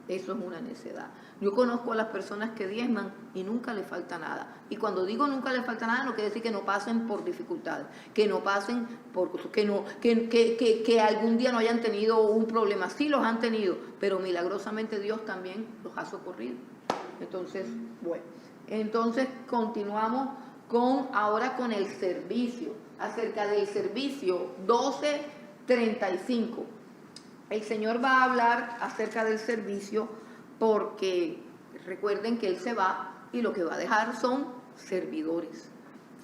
Eso es una necedad. Yo conozco a las personas que diezman y nunca les falta nada. Y cuando digo nunca les falta nada, no quiere decir que no pasen por dificultades, que no pasen por que algún día no hayan tenido un problema. Sí los han tenido, pero milagrosamente Dios también los ha socorrido. Entonces, bueno, continuamos ahora con el servicio. Acerca del servicio, 12:35. El Señor va a hablar acerca del servicio porque recuerden que Él se va y lo que va a dejar son servidores.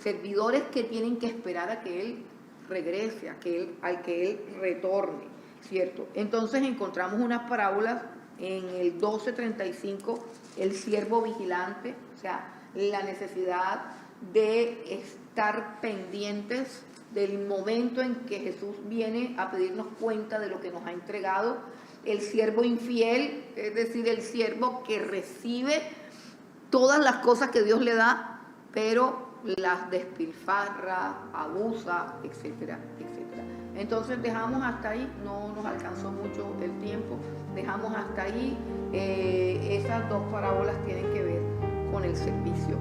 Servidores que tienen que esperar a que Él regrese, al que Él retorne, ¿cierto? Entonces encontramos unas parábolas en el 12:35, el siervo vigilante, o sea, la necesidad de estar pendientes del momento en que Jesús viene a pedirnos cuenta de lo que nos ha entregado. El siervo infiel, es decir, el siervo que recibe todas las cosas que Dios le da, pero las despilfarra, abusa, etcétera, etcétera. Entonces dejamos hasta ahí, no nos alcanzó mucho el tiempo, dejamos hasta ahí. Esas dos parábolas tienen que ver con el servicio.